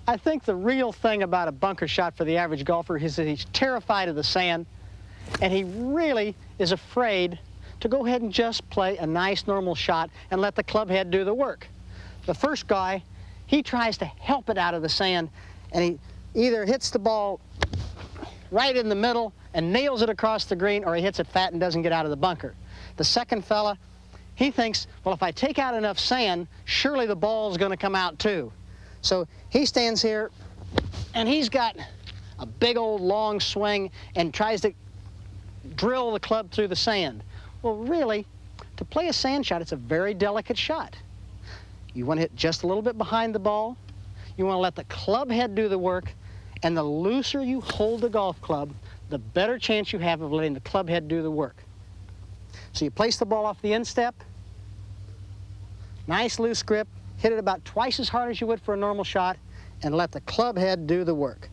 I think the real thing about a bunker shot for the average golfer is that he's terrified of the sand, and he really is afraid to go ahead and just play a nice normal shot and let the club head do the work. The first guy, he tries to help it out of the sand, and he either hits the ball right in the middle and nails it across the green, or he hits it fat and doesn't get out of the bunker. The second fella, he thinks, well, if I take out enough sand, surely the ball's going to come out too. So he stands here, and he's got a big old long swing and tries to drill the club through the sand. Well, really, to play a sand shot, it's a very delicate shot. You want to hit just a little bit behind the ball. You want to let the club head do the work, and the looser you hold the golf club, the better chance you have of letting the club head do the work. So you place the ball off the instep, Nice loose grip, hit it about twice as hard as you would for a normal shot, and let the club head do the work.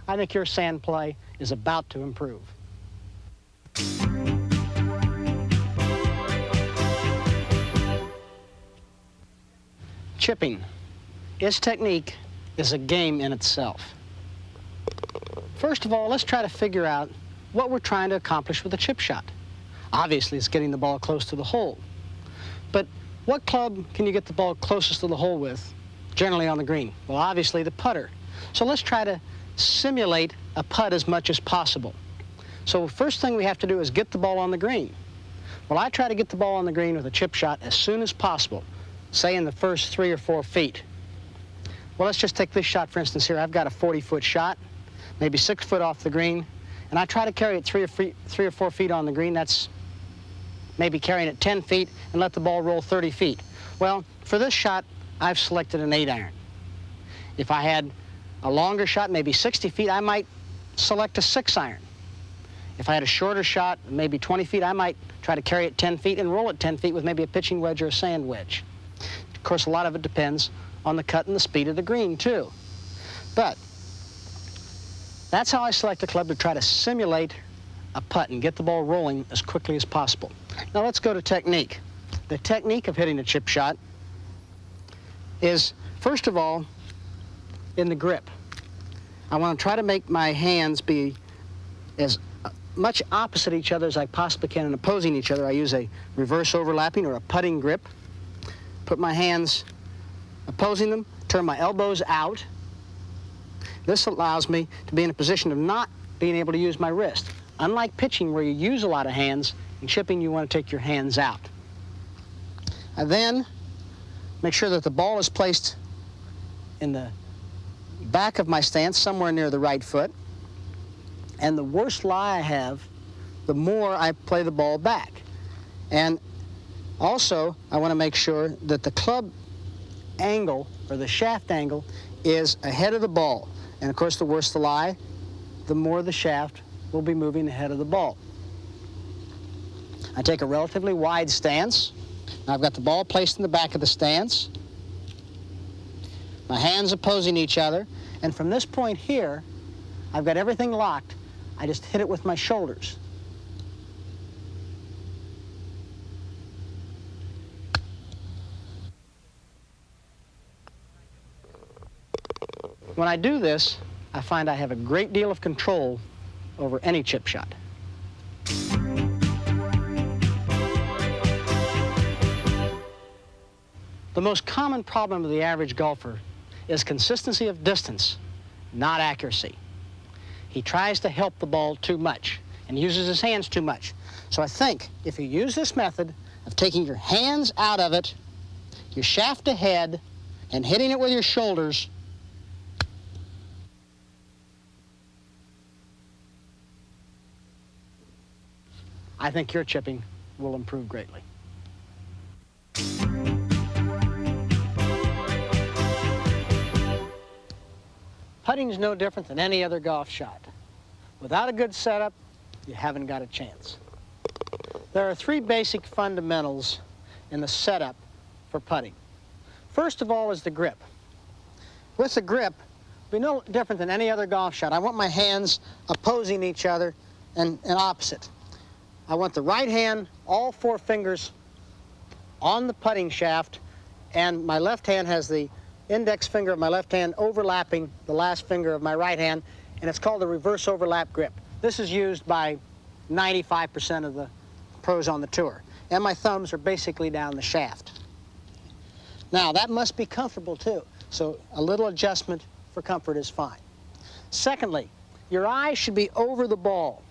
I think your sand play is about to improve. Chipping. Its technique is a game in itself. First of all, let's try to figure out what we're trying to accomplish with a chip shot. Obviously, it's getting the ball close to the hole. But what club can you get the ball closest to the hole with, generally on the green? Well, obviously the putter. So let's try to simulate a putt as much as possible. So first thing we have to do is get the ball on the green. Well, I try to get the ball on the green with a chip shot as soon as possible, say in the first 3 or 4 feet. Well, let's just take this shot, for instance, here. I've got a 40-foot shot, maybe 6 foot off the green, and I try to carry it 3 or 4 feet on the green. That's maybe carrying it 10 feet and let the ball roll 30 feet. Well, for this shot, I've selected an 8-iron. If I had a longer shot, maybe 60 feet, I might select a 6-iron. If I had a shorter shot, maybe 20 feet, I might try to carry it 10 feet and roll it 10 feet with maybe a pitching wedge or a sand wedge. Of course, a lot of it depends on the cut and the speed of the green, too. But that's how I select a club to try to simulate a putt and get the ball rolling as quickly as possible. Now let's go to technique. The technique of hitting a chip shot is, first of all, in the grip. I want to try to make my hands be as much opposite each other as I possibly can and opposing each other. I use a reverse overlapping or a putting grip. Put my hands opposing them, turn my elbows out. This allows me to be in a position of not being able to use my wrist. Unlike pitching, where you use a lot of hands, in chipping you want to take your hands out. I then make sure that the ball is placed in the back of my stance, somewhere near the right foot. And the worse lie I have, the more I play the ball back. And also, I want to make sure that the club angle, or the shaft angle, is ahead of the ball. And of course, the worse the lie, the more the shaft will be moving ahead of the ball. I take a relatively wide stance. Now I've got the ball placed in the back of the stance. My hands opposing each other. And from this point here, I've got everything locked. I just hit it with my shoulders. When I do this, I find I have a great deal of control over any chip shot. The most common problem of the average golfer is consistency of distance, not accuracy. He tries to help the ball too much and uses his hands too much. So I think if you use this method of taking your hands out of it, your shaft ahead, and hitting it with your shoulders, I think your chipping will improve greatly. Putting is no different than any other golf shot. Without a good setup, you haven't got a chance. There are 3 basic fundamentals in the setup for putting. First of all is the grip. With the grip, it'll be no different than any other golf shot. I want my hands opposing each other and opposite. I want the right hand, all 4 fingers on the putting shaft, and my left hand has the index finger of my left hand overlapping the last finger of my right hand, and it's called the reverse overlap grip. This is used by 95% of the pros on the tour. And my thumbs are basically down the shaft. Now, that must be comfortable too, so a little adjustment for comfort is fine. Secondly, your eyes should be over the ball.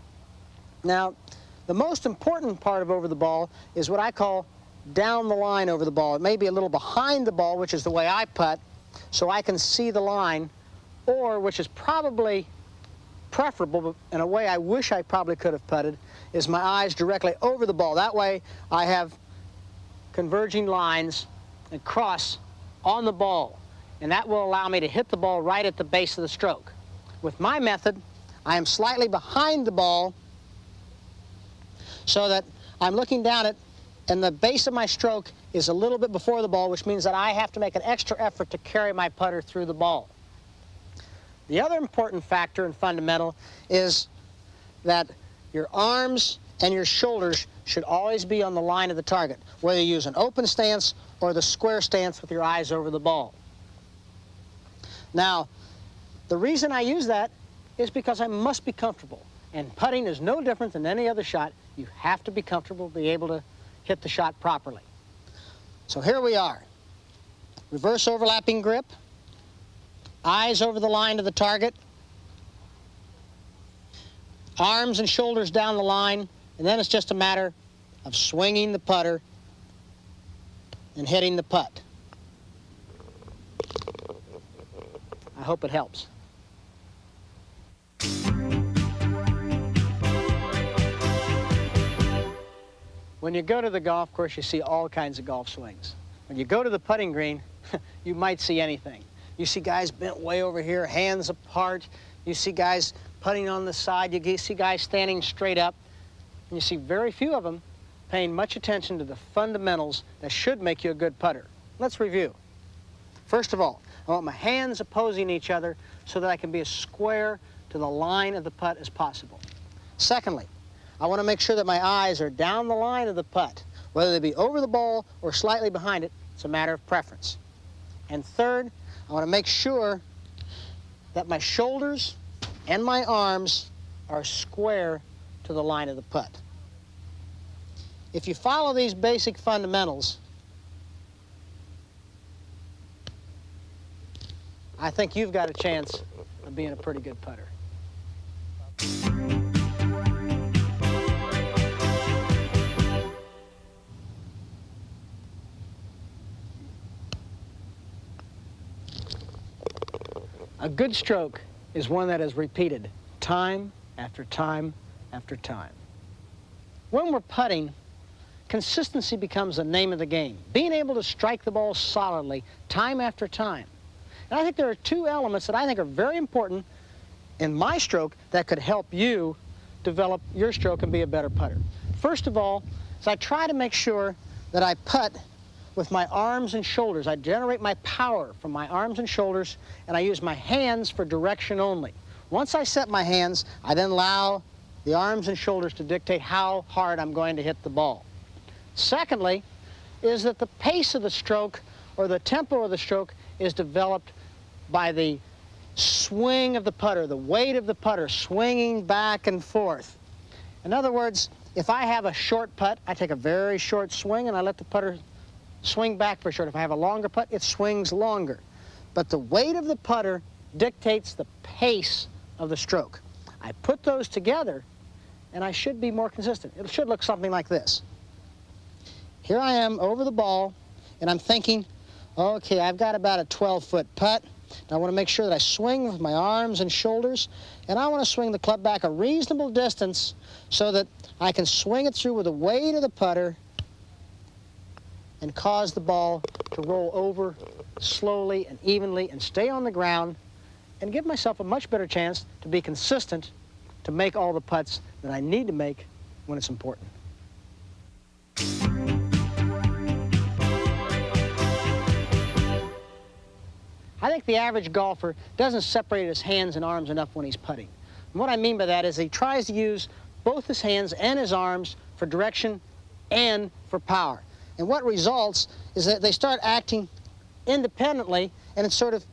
Now, the most important part of over the ball is what I call down the line over the ball. It may be a little behind the ball, which is the way I putt, so I can see the line, or, which is probably preferable, but in a way I wish I probably could have putted, is my eyes directly over the ball. That way I have converging lines and cross on the ball, and that will allow me to hit the ball right at the base of the stroke. With my method, I am slightly behind the ball, so that I'm looking down it and the base of my stroke is a little bit before the ball, which means that I have to make an extra effort to carry my putter through the ball. The other important factor and fundamental is that your arms and your shoulders should always be on the line of the target, whether you use an open stance or the square stance with your eyes over the ball. Now, the reason I use that is because I must be comfortable. And putting is no different than any other shot. You have to be comfortable to be able to hit the shot properly. So here we are. Reverse overlapping grip, eyes over the line of the target, arms and shoulders down the line, and then it's just a matter of swinging the putter and hitting the putt. I hope it helps. When you go to the golf course, you see all kinds of golf swings. When you go to the putting green, you might see anything. You see guys bent way over here, hands apart. You see guys putting on the side. You see guys standing straight up. And you see very few of them paying much attention to the fundamentals that should make you a good putter. Let's review. First of all, I want my hands opposing each other so that I can be as square to the line of the putt as possible. Secondly, I want to make sure that my eyes are down the line of the putt. Whether they be over the ball or slightly behind it, it's a matter of preference. And third, I want to make sure that my shoulders and my arms are square to the line of the putt. If you follow these basic fundamentals, I think you've got a chance of being a pretty good putter. A good stroke is one that is repeated time after time after time. When we're putting, consistency becomes the name of the game. Being able to strike the ball solidly time after time. And I think there are two elements that I think are very important in my stroke that could help you develop your stroke and be a better putter. First of all, is I try to make sure that I putt with my arms and shoulders. I generate my power from my arms and shoulders, and I use my hands for direction only. Once I set my hands, I then allow the arms and shoulders to dictate how hard I'm going to hit the ball. Secondly, is that the pace of the stroke or the tempo of the stroke is developed by the swing of the putter, the weight of the putter swinging back and forth. In other words, if I have a short putt, I take a very short swing and I let the putter swing back for short. If I have a longer putt, it swings longer. But the weight of the putter dictates the pace of the stroke. I put those together and I should be more consistent. It should look something like this. Here I am over the ball and I'm thinking, okay, I've got about a 12-foot putt. I want to make sure that I swing with my arms and shoulders, and I want to swing the club back a reasonable distance so that I can swing it through with the weight of the putter and cause the ball to roll over slowly and evenly and stay on the ground and give myself a much better chance to be consistent to make all the putts that I need to make when it's important. I think the average golfer doesn't separate his hands and arms enough when he's putting. And what I mean by that is he tries to use both his hands and his arms for direction and for power. And what results is that they start acting independently, and it sort of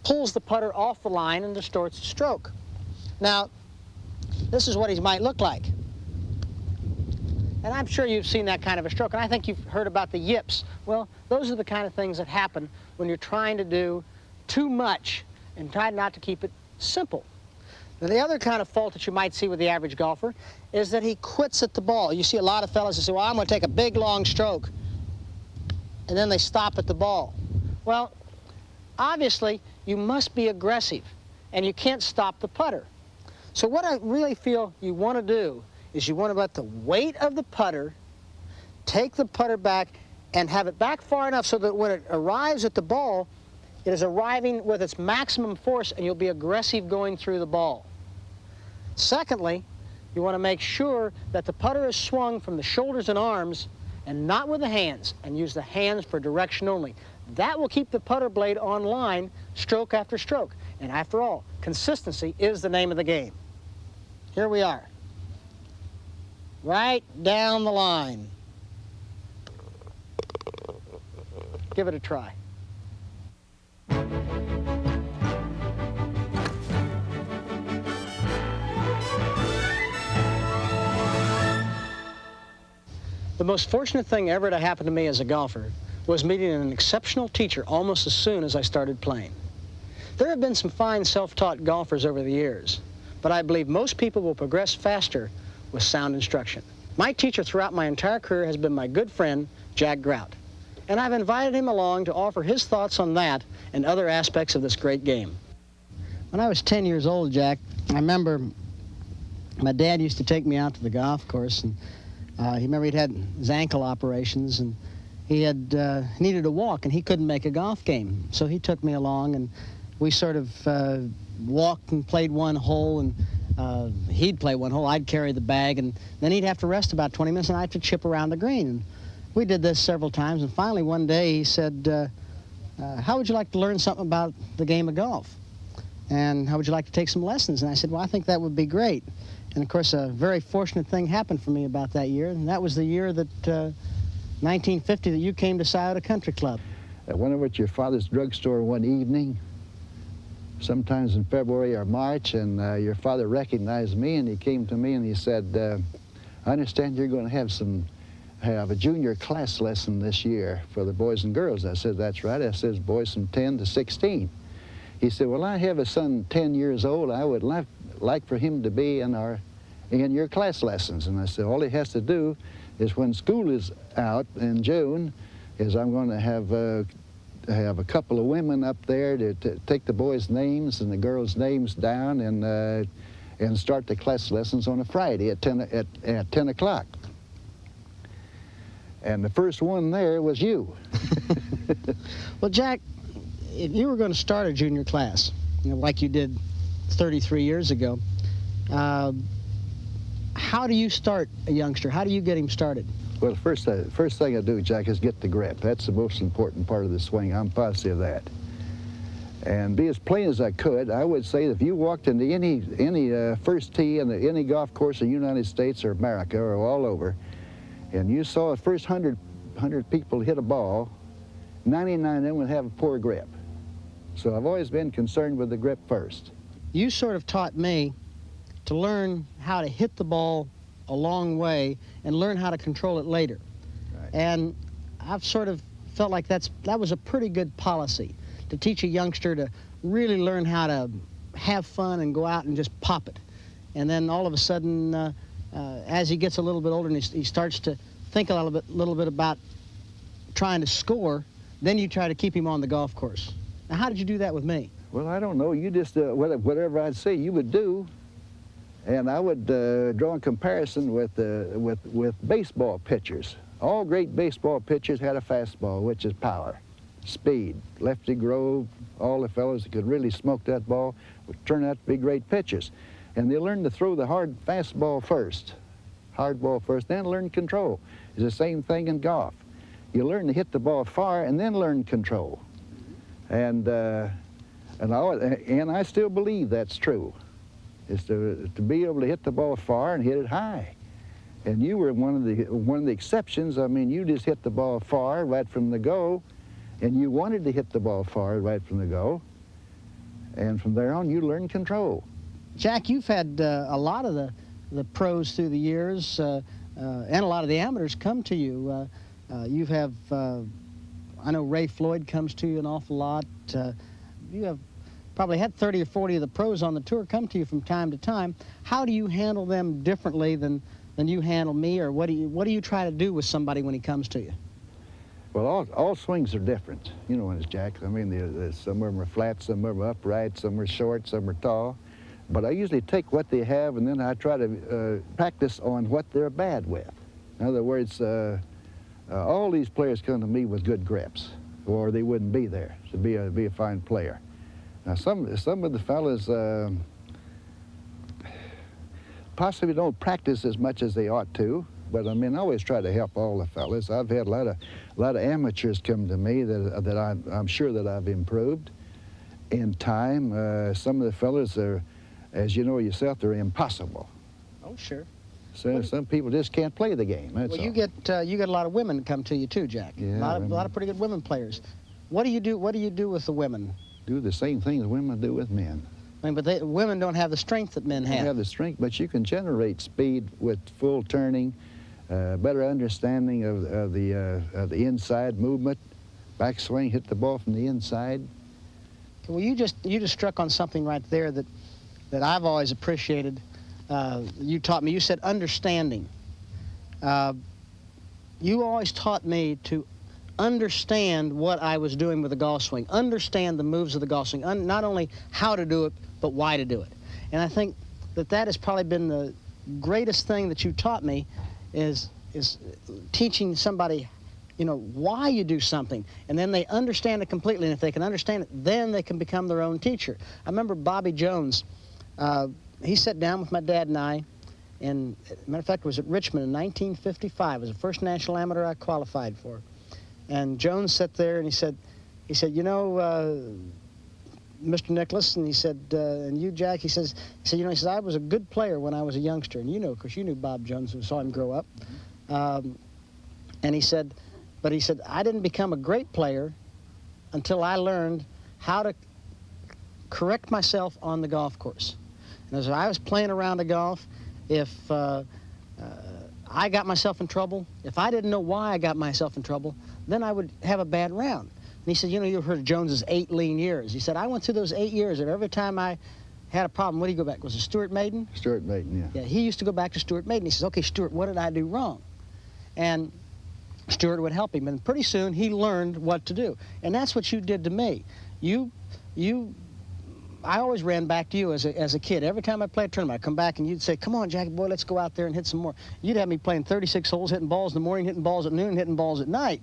pulls the putter off the line and distorts the stroke. Now, this is what he might look like. And I'm sure you've seen that kind of a stroke, and I think you've heard about the yips. Well, those are the kind of things that happen when you're trying to do too much and try not to keep it simple. Now, the other kind of fault that you might see with the average golfer is that he quits at the ball. You see a lot of fellas that say, well, I'm going to take a big, long stroke, and then they stop at the ball. Well, obviously, you must be aggressive, and you can't stop the putter. So what I really feel you want to do is you want to let the weight of the putter take the putter back and have it back far enough so that when it arrives at the ball, it is arriving with its maximum force and you'll be aggressive going through the ball. Secondly, You want to make sure that the putter is swung from the shoulders and arms and not with the hands, and use the hands for direction only. That will keep the putter blade on line stroke after stroke. And after all, consistency is the name of the game. Here we are. Right down the line. Give it a try. The most fortunate thing ever to happen to me as a golfer was meeting an exceptional teacher almost as soon as I started playing. There have been some fine self-taught golfers over the years, but I believe most people will progress faster with sound instruction. My teacher throughout my entire career has been my good friend, Jack Grout, and I've invited him along to offer his thoughts on that and other aspects of this great game. When I was 10 years old, Jack, I remember my dad used to take me out to the golf course, and he'd had his ankle operations, and he had needed a walk, and he couldn't make a golf game. So he took me along, and we sort of walked and played one hole, and he'd play one hole, I'd carry the bag, and then he'd have to rest about 20 minutes, and I'd have to chip around the green. And we did this several times, and finally one day he said, how would you like to learn something about the game of golf? And how would you like to take some lessons? And I said, well, I think that would be great. And of course, a very fortunate thing happened for me about that year, and that was the year that, 1950, that you came to Scioto Country Club. I went over to your father's drugstore one evening, sometimes in February or March, and your father recognized me, and he came to me and he said, I understand you're going to have a junior class lesson this year for the boys and girls. I said, that's right. I said, boys from 10 to 16. He said, well, I have a son 10 years old. I would like for him to be in your class lessons. And I said, all he has to do is when school is out in June, is I'm going to have a couple of women up there to take the boys' names and the girls' names down and start the class lessons on a Friday at 10 o'clock. And the first one there was you. Well, Jack, if you were going to start a junior class, like you did 33 years ago, how do you start a youngster? How do you get him started? Well, first thing I do, Jack, is get the grip. That's the most important part of the swing. I'm positive of that. And be as plain as I could, I would say that if you walked into any first tee in any golf course in the United States or America or all over, and you saw the first 100 people hit a ball, 99 of them would have a poor grip. So I've always been concerned with the grip first. You sort of taught me to learn how to hit the ball a long way and learn how to control it later. Right. And I've sort of felt like that was a pretty good policy, to teach a youngster to really learn how to have fun and go out and just pop it. And then all of a sudden, as he gets a little bit older and he starts to think a little bit about trying to score, then you try to keep him on the golf course. Now, how did you do that with me? Well, I don't know. You just, whatever I'd say, you would do. And I would draw a comparison with baseball pitchers. All great baseball pitchers had a fastball, which is power, speed, lefty grove. All the fellows that could really smoke that ball would turn out to be great pitchers. And they learn to throw the hard fastball first, hard ball first, then learn control. It's the same thing in golf. You learn to hit the ball far and then learn control. And I still believe that's true. Is to be able to hit the ball far and hit it high. And you were one of the exceptions. I mean, you just hit the ball far right from the go, and you wanted to hit the ball far right from the go. And from there on, you learned control. Jack, you've had a lot of the pros through the years, and a lot of the amateurs come to you. You have, I know Ray Floyd comes to you an awful lot. You have probably had 30 or 40 of the pros on the tour come to you from time to time. How do you handle them differently than you handle me, or what do you try to do with somebody when he comes to you? Well, all swings are different. You know, Jack. I mean, some of them are flat, some of them are upright, some are short, some are tall. But I usually take what they have and then I try to practice on what they're bad with. In other words, all these players come to me with good grips, or they wouldn't be there to be a fine player. Now, some of the fellas, possibly don't practice as much as they ought to, but I mean, I always try to help all the fellas. I've had a lot of amateurs come to me that I'm sure that I've improved in time. Some of the fellas are, as you know yourself, they're impossible. Oh, sure. So some people just can't play the game. That's well, all. you get a lot of women that come to you too, Jack. Yeah, a lot of pretty good women players. What do you do? What do you do with the women? Do the same things women do with men. I mean, but women don't have the strength that men have. They have the strength, but you can generate speed with full turning, better understanding of the inside movement, backswing, hit the ball from the inside. Well, you just struck on something right there that I've always appreciated. You taught me. You said understanding. You always taught me to understand what I was doing with the golf swing, understand the moves of the golf swing, not only how to do it, but why to do it. And I think that has probably been the greatest thing that you taught me is teaching somebody, you know, why you do something, and then they understand it completely, and if they can understand it, then they can become their own teacher. I remember Bobby Jones, he sat down with my dad and I, and matter of fact, it was at Richmond in 1955. It was the first national amateur I qualified for. And Jones sat there and he said, you know, Mr. Nicklaus, and he said, and you, Jack, he says, you know, he says, I was a good player when I was a youngster, and you know, because you knew Bob Jones and saw him grow up. And he said, I didn't become a great player until I learned how to correct myself on the golf course. And as I was playing around the golf, if I got myself in trouble, if I didn't know why I got myself in trouble, then I would have a bad round. And he said, you know, you've heard of Jones's 8 lean years. He said, I went through those 8 years, and every time I had a problem, what did he go back? Was it Stuart Maiden? Stuart Maiden, yeah. Yeah, he used to go back to Stuart Maiden. He says, okay, Stuart, what did I do wrong? And Stuart would help him, and pretty soon he learned what to do. And that's what you did to me. I always ran back to you as a kid. Every time I played a tournament, I'd come back and you'd say, come on, Jackie boy, let's go out there and hit some more. You'd have me playing 36 holes, hitting balls in the morning, hitting balls at noon, hitting balls at night.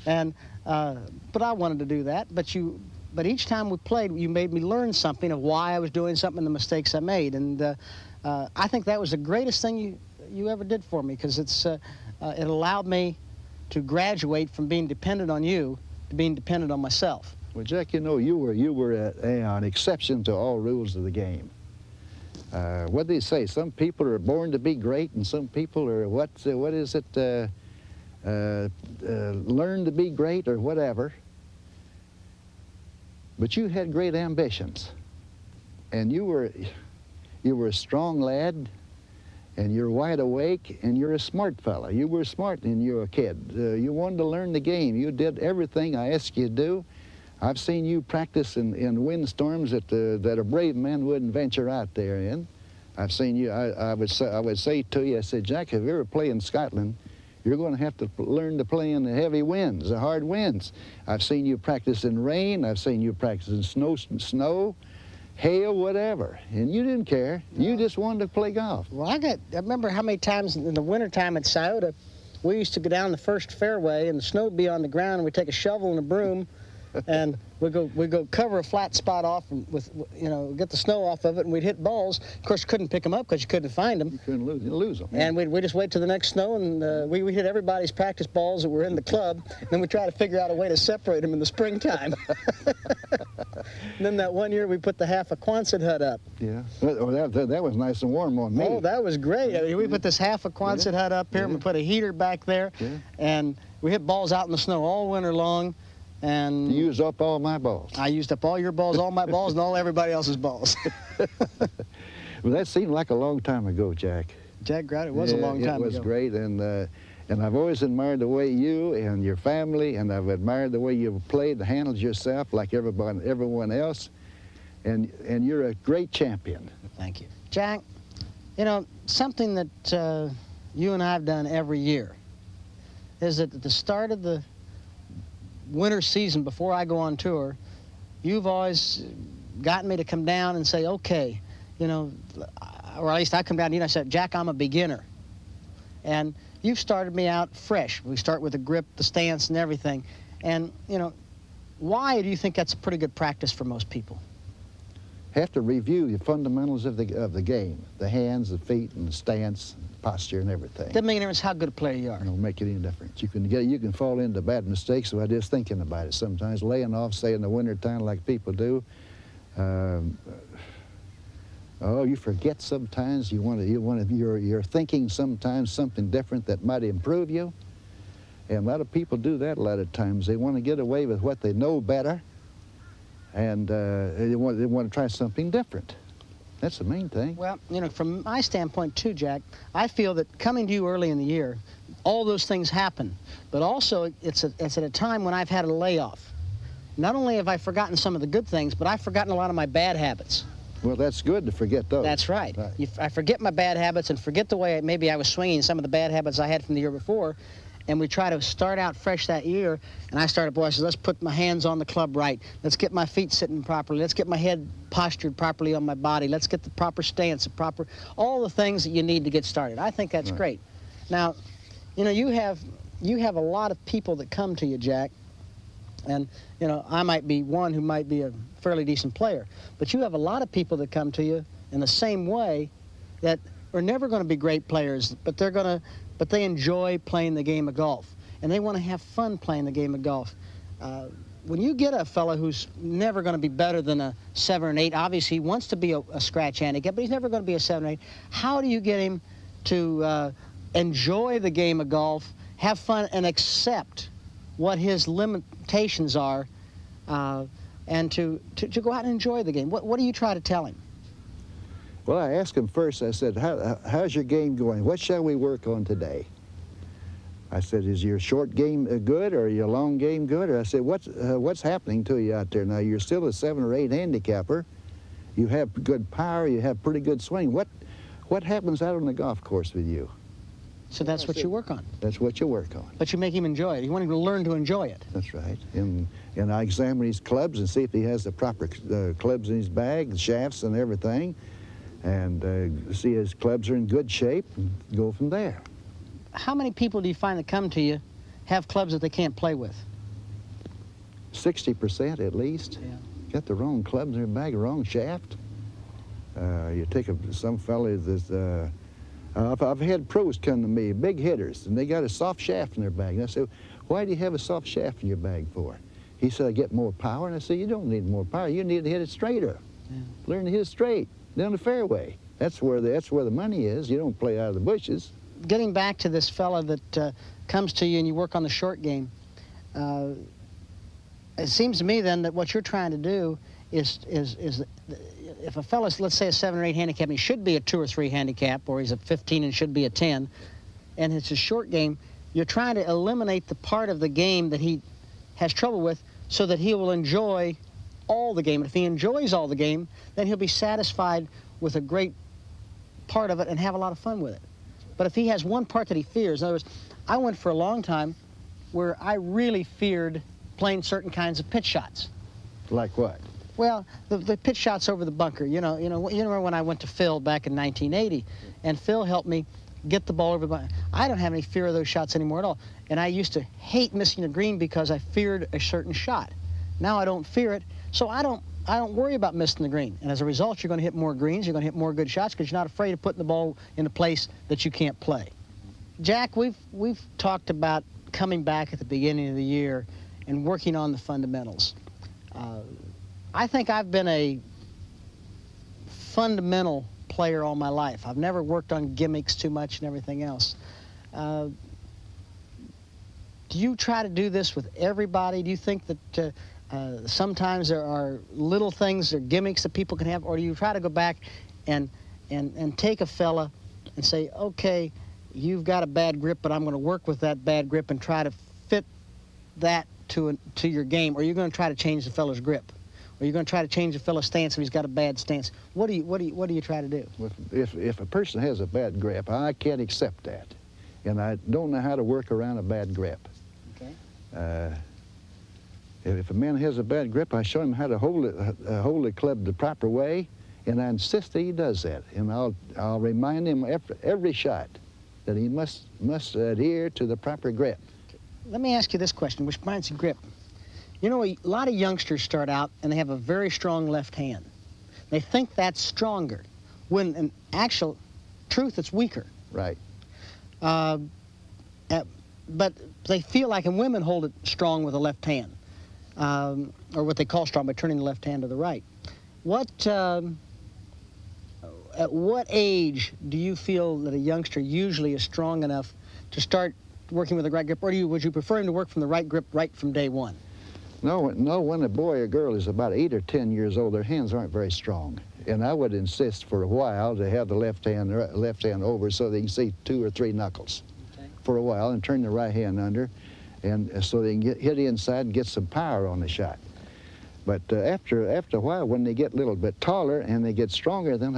And, but I wanted to do that. But each time we played, you made me learn something of why I was doing something and the mistakes I made. And I think that was the greatest thing you ever did for me, because it allowed me to graduate from being dependent on you to being dependent on myself. Well, Jack, you know, you were an exception to all rules of the game. What do they say? Some people are born to be great, and some people are, what is it, learn to be great or whatever. But you had great ambitions, and you were a strong lad, and you're wide awake, and you're a smart fella. You were smart when you were a kid. You wanted to learn the game. You did everything I asked you to do. I've seen you practice in windstorms that a brave man wouldn't venture out there in. I've seen you. I would say to you, I said, Jack, if you ever play in Scotland, you're going to have to learn to play in the heavy winds, the hard winds. I've seen you practice in rain. I've seen you practice in snow, hail, whatever, and you didn't care. No. You just wanted to play golf. Well, I remember how many times in the wintertime at Scioto, we used to go down the first fairway, and the snow would be on the ground, and we'd take a shovel and a broom, and we'd go cover a flat spot off with, you know, get the snow off of it, and we'd hit balls. Of course, you couldn't pick them up because you couldn't find them. You couldn't lose them. Yeah. And we'd just wait till the next snow, and we hit everybody's practice balls that were in the club, and then we'd try to figure out a way to separate them in the springtime. And then that one year, we put the half a Quonset hut up. Yeah, that was nice and warm on me. Oh, that was great. I mean, we put this half a Quonset hut up here, and we put a heater back there, and we hit balls out in the snow all winter long. And you used up all my balls. I used up all your balls, all my balls, and all everybody else's balls. Well, that seemed like a long time ago, Jack. Jack, it was a long time ago. It was great, and I've always admired the way you and your family, and I've admired the way you've played, handled yourself like everyone else, and you're a great champion. Thank you. Jack, you know, something that you and I have done every year is that at the start of the winter season, before I go on tour, you've always gotten me to come down and say, okay, you know, or at least I come down to you and I said, Jack, I'm a beginner. And you've started me out fresh. We start with the grip, the stance, and everything. And, you know, why do you think that's a pretty good practice for most people? have to review the fundamentals of the game, the hands, the feet, and the stance, posture, and everything. Doesn't make any difference how good a player you are. It don't make any difference. You can fall into bad mistakes by just thinking about it sometimes, laying off, say in the wintertime like people do. Oh, you forget sometimes. You're thinking sometimes something different that might improve you. And a lot of people do that a lot of times. They want to get away with what they know better, and they want to try something different. That's the main thing. Well, you know, from my standpoint too, Jack, I feel that coming to you early in the year, all those things happen, but also it's at a time when I've had a layoff. Not only have I forgotten some of the good things, but I've forgotten a lot of my bad habits. Well, that's good to forget those. That's right. I forget my bad habits and forget the way maybe I was swinging, some of the bad habits I had from the year before, and we try to start out fresh that year. And I started, boy, I said, let's put my hands on the club right. Let's get my feet sitting properly. Let's get my head postured properly on my body. Let's get the proper stance, all the things that you need to get started. I think that's great. Now, you know, you have a lot of people that come to you, Jack, and, you know, I might be one who might be a fairly decent player, but you have a lot of people that come to you in the same way that are never going to be great players, but they enjoy playing the game of golf, and they want to have fun playing the game of golf. When you get a fellow who's never going to be better than a 7 or an 8, obviously he wants to be a scratch handicap, but he's never going to be a 7 or 8. How do you get him to enjoy the game of golf, have fun, and accept what his limitations are, and to go out and enjoy the game? What do you try to tell him? Well, I asked him first, I said, how's your game going? What shall we work on today? I said, is your short game good or your long game good? Or I said, what's happening to you out there now? You're still a 7 or 8 handicapper. You have good power, you have pretty good swing. What happens out on the golf course with you? So that's what you work on. That's what you work on. But you make him enjoy it. You want him to learn to enjoy it. That's right. And I examine his clubs and see if he has the proper clubs in his bag, the shafts and everything, and see his clubs are in good shape and go from there. How many people do you find that come to you have clubs that they can't play with? 60% at least. Yeah. Got the wrong clubs in their bag, the wrong shaft. You take some fellas that, I've had pros come to me, big hitters, and they got a soft shaft in their bag. And I said, why do you have a soft shaft in your bag for? He said, I get more power. And I said, you don't need more power. You need to hit it straighter. Yeah. Learn to hit it straight, down the fairway. That's where the money is. You don't play out of the bushes. Getting back to this fella that comes to you and you work on the short game, it seems to me then that what you're trying to do is if a fella's, let's say, a 7 or 8 handicap, and he should be a 2 or 3 handicap, or he's a 15 and should be a 10, and it's a short game, you're trying to eliminate the part of the game that he has trouble with so that he will enjoy all the game. And if he enjoys all the game, then he'll be satisfied with a great part of it and have a lot of fun with it. But if he has one part that he fears, in other words, I went for a long time where I really feared playing certain kinds of pitch shots. Like what? Well, the pitch shots over the bunker. You remember when I went to Phil back in 1980, and Phil helped me get the ball over the bunker. I don't have any fear of those shots anymore at all. And I used to hate missing a green because I feared a certain shot. Now I don't fear it, so I don't worry about missing the green. And as a result, you're going to hit more greens, you're going to hit more good shots because you're not afraid of putting the ball in a place that you can't play. Jack, we've talked about coming back at the beginning of the year and working on the fundamentals. I think I've been a fundamental player all my life. I've never worked on gimmicks too much and everything else. Do you try to do this with everybody? Do you think that sometimes there are little things or gimmicks that people can have, or do you try to go back and take a fella and say, okay, you've got a bad grip, but I'm going to work with that bad grip and try to fit that to your game, or you're going to try to change the fella's grip? Or you're going to try to change the fellow's stance if he's got a bad stance? What do you try to do? If a person has a bad grip, I can't accept that, and I don't know how to work around a bad grip. Okay. If a man has a bad grip, I show him how to hold the club the proper way, and I insist that he does that. And I'll remind him every shot that he must adhere to the proper grip. Let me ask you this question, which reminds me of grip. You know, a lot of youngsters start out and they have a very strong left hand. They think that's stronger, when in actual truth it's weaker. Right. But they feel like, and women hold it strong with the left hand, or what they call strong by turning the left hand to the right. At what age do you feel that a youngster usually is strong enough to start working with the right grip, or would you prefer him to work from the right grip right from day one? No, when a boy or girl is about 8 or 10 years old, their hands aren't very strong. And I would insist for a while to have the left hand over so they can see 2 or 3 knuckles for a while, and turn the right hand under, and so they can hit inside and get some power on the shot. But after a while, when they get a little bit taller and they get stronger, then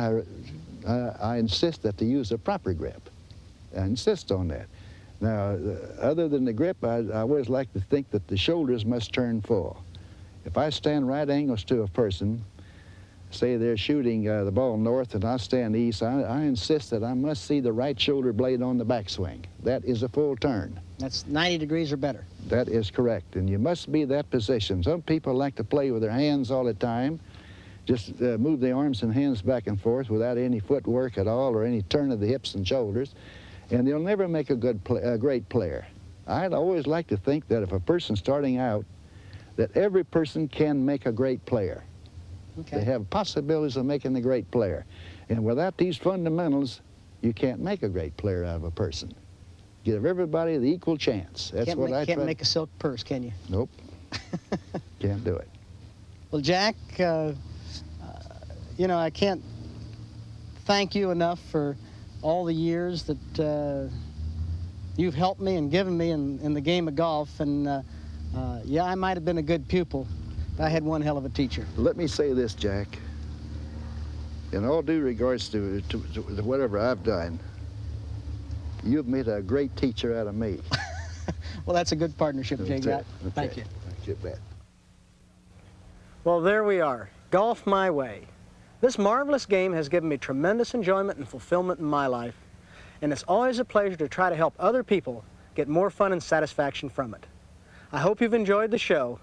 I insist that they use a proper grip. I insist on that. Now, other than the grip, I always like to think that the shoulders must turn full. If I stand right angles to a person, say they're shooting the ball north and I stand east, I insist that I must see the right shoulder blade on the backswing. That is a full turn. That's 90 degrees or better. That is correct, and you must be that position. Some people like to play with their hands all the time, just move their arms and hands back and forth without any footwork at all or any turn of the hips and shoulders, and they'll never make a great player. I'd always like to think that if a person's starting out, that every person can make a great player. Okay. They have possibilities of making a great player. And without these fundamentals, you can't make a great player out of a person. Give everybody the equal chance. That's what I try. Can't make a silk purse, can you? Nope. Can't do it. Well, Jack, you know, I can't thank you enough for all the years that you've helped me and given me in the game of golf. And yeah, I might have been a good pupil, but I had one hell of a teacher. Let me say this, Jack. In all due regards to whatever I've done, you've made a great teacher out of me. Well, that's a good partnership, Jay. Okay. Thank you. Thank you, bet. Well, there we are. Golf my way. This marvelous game has given me tremendous enjoyment and fulfillment in my life, and it's always a pleasure to try to help other people get more fun and satisfaction from it. I hope you've enjoyed the show,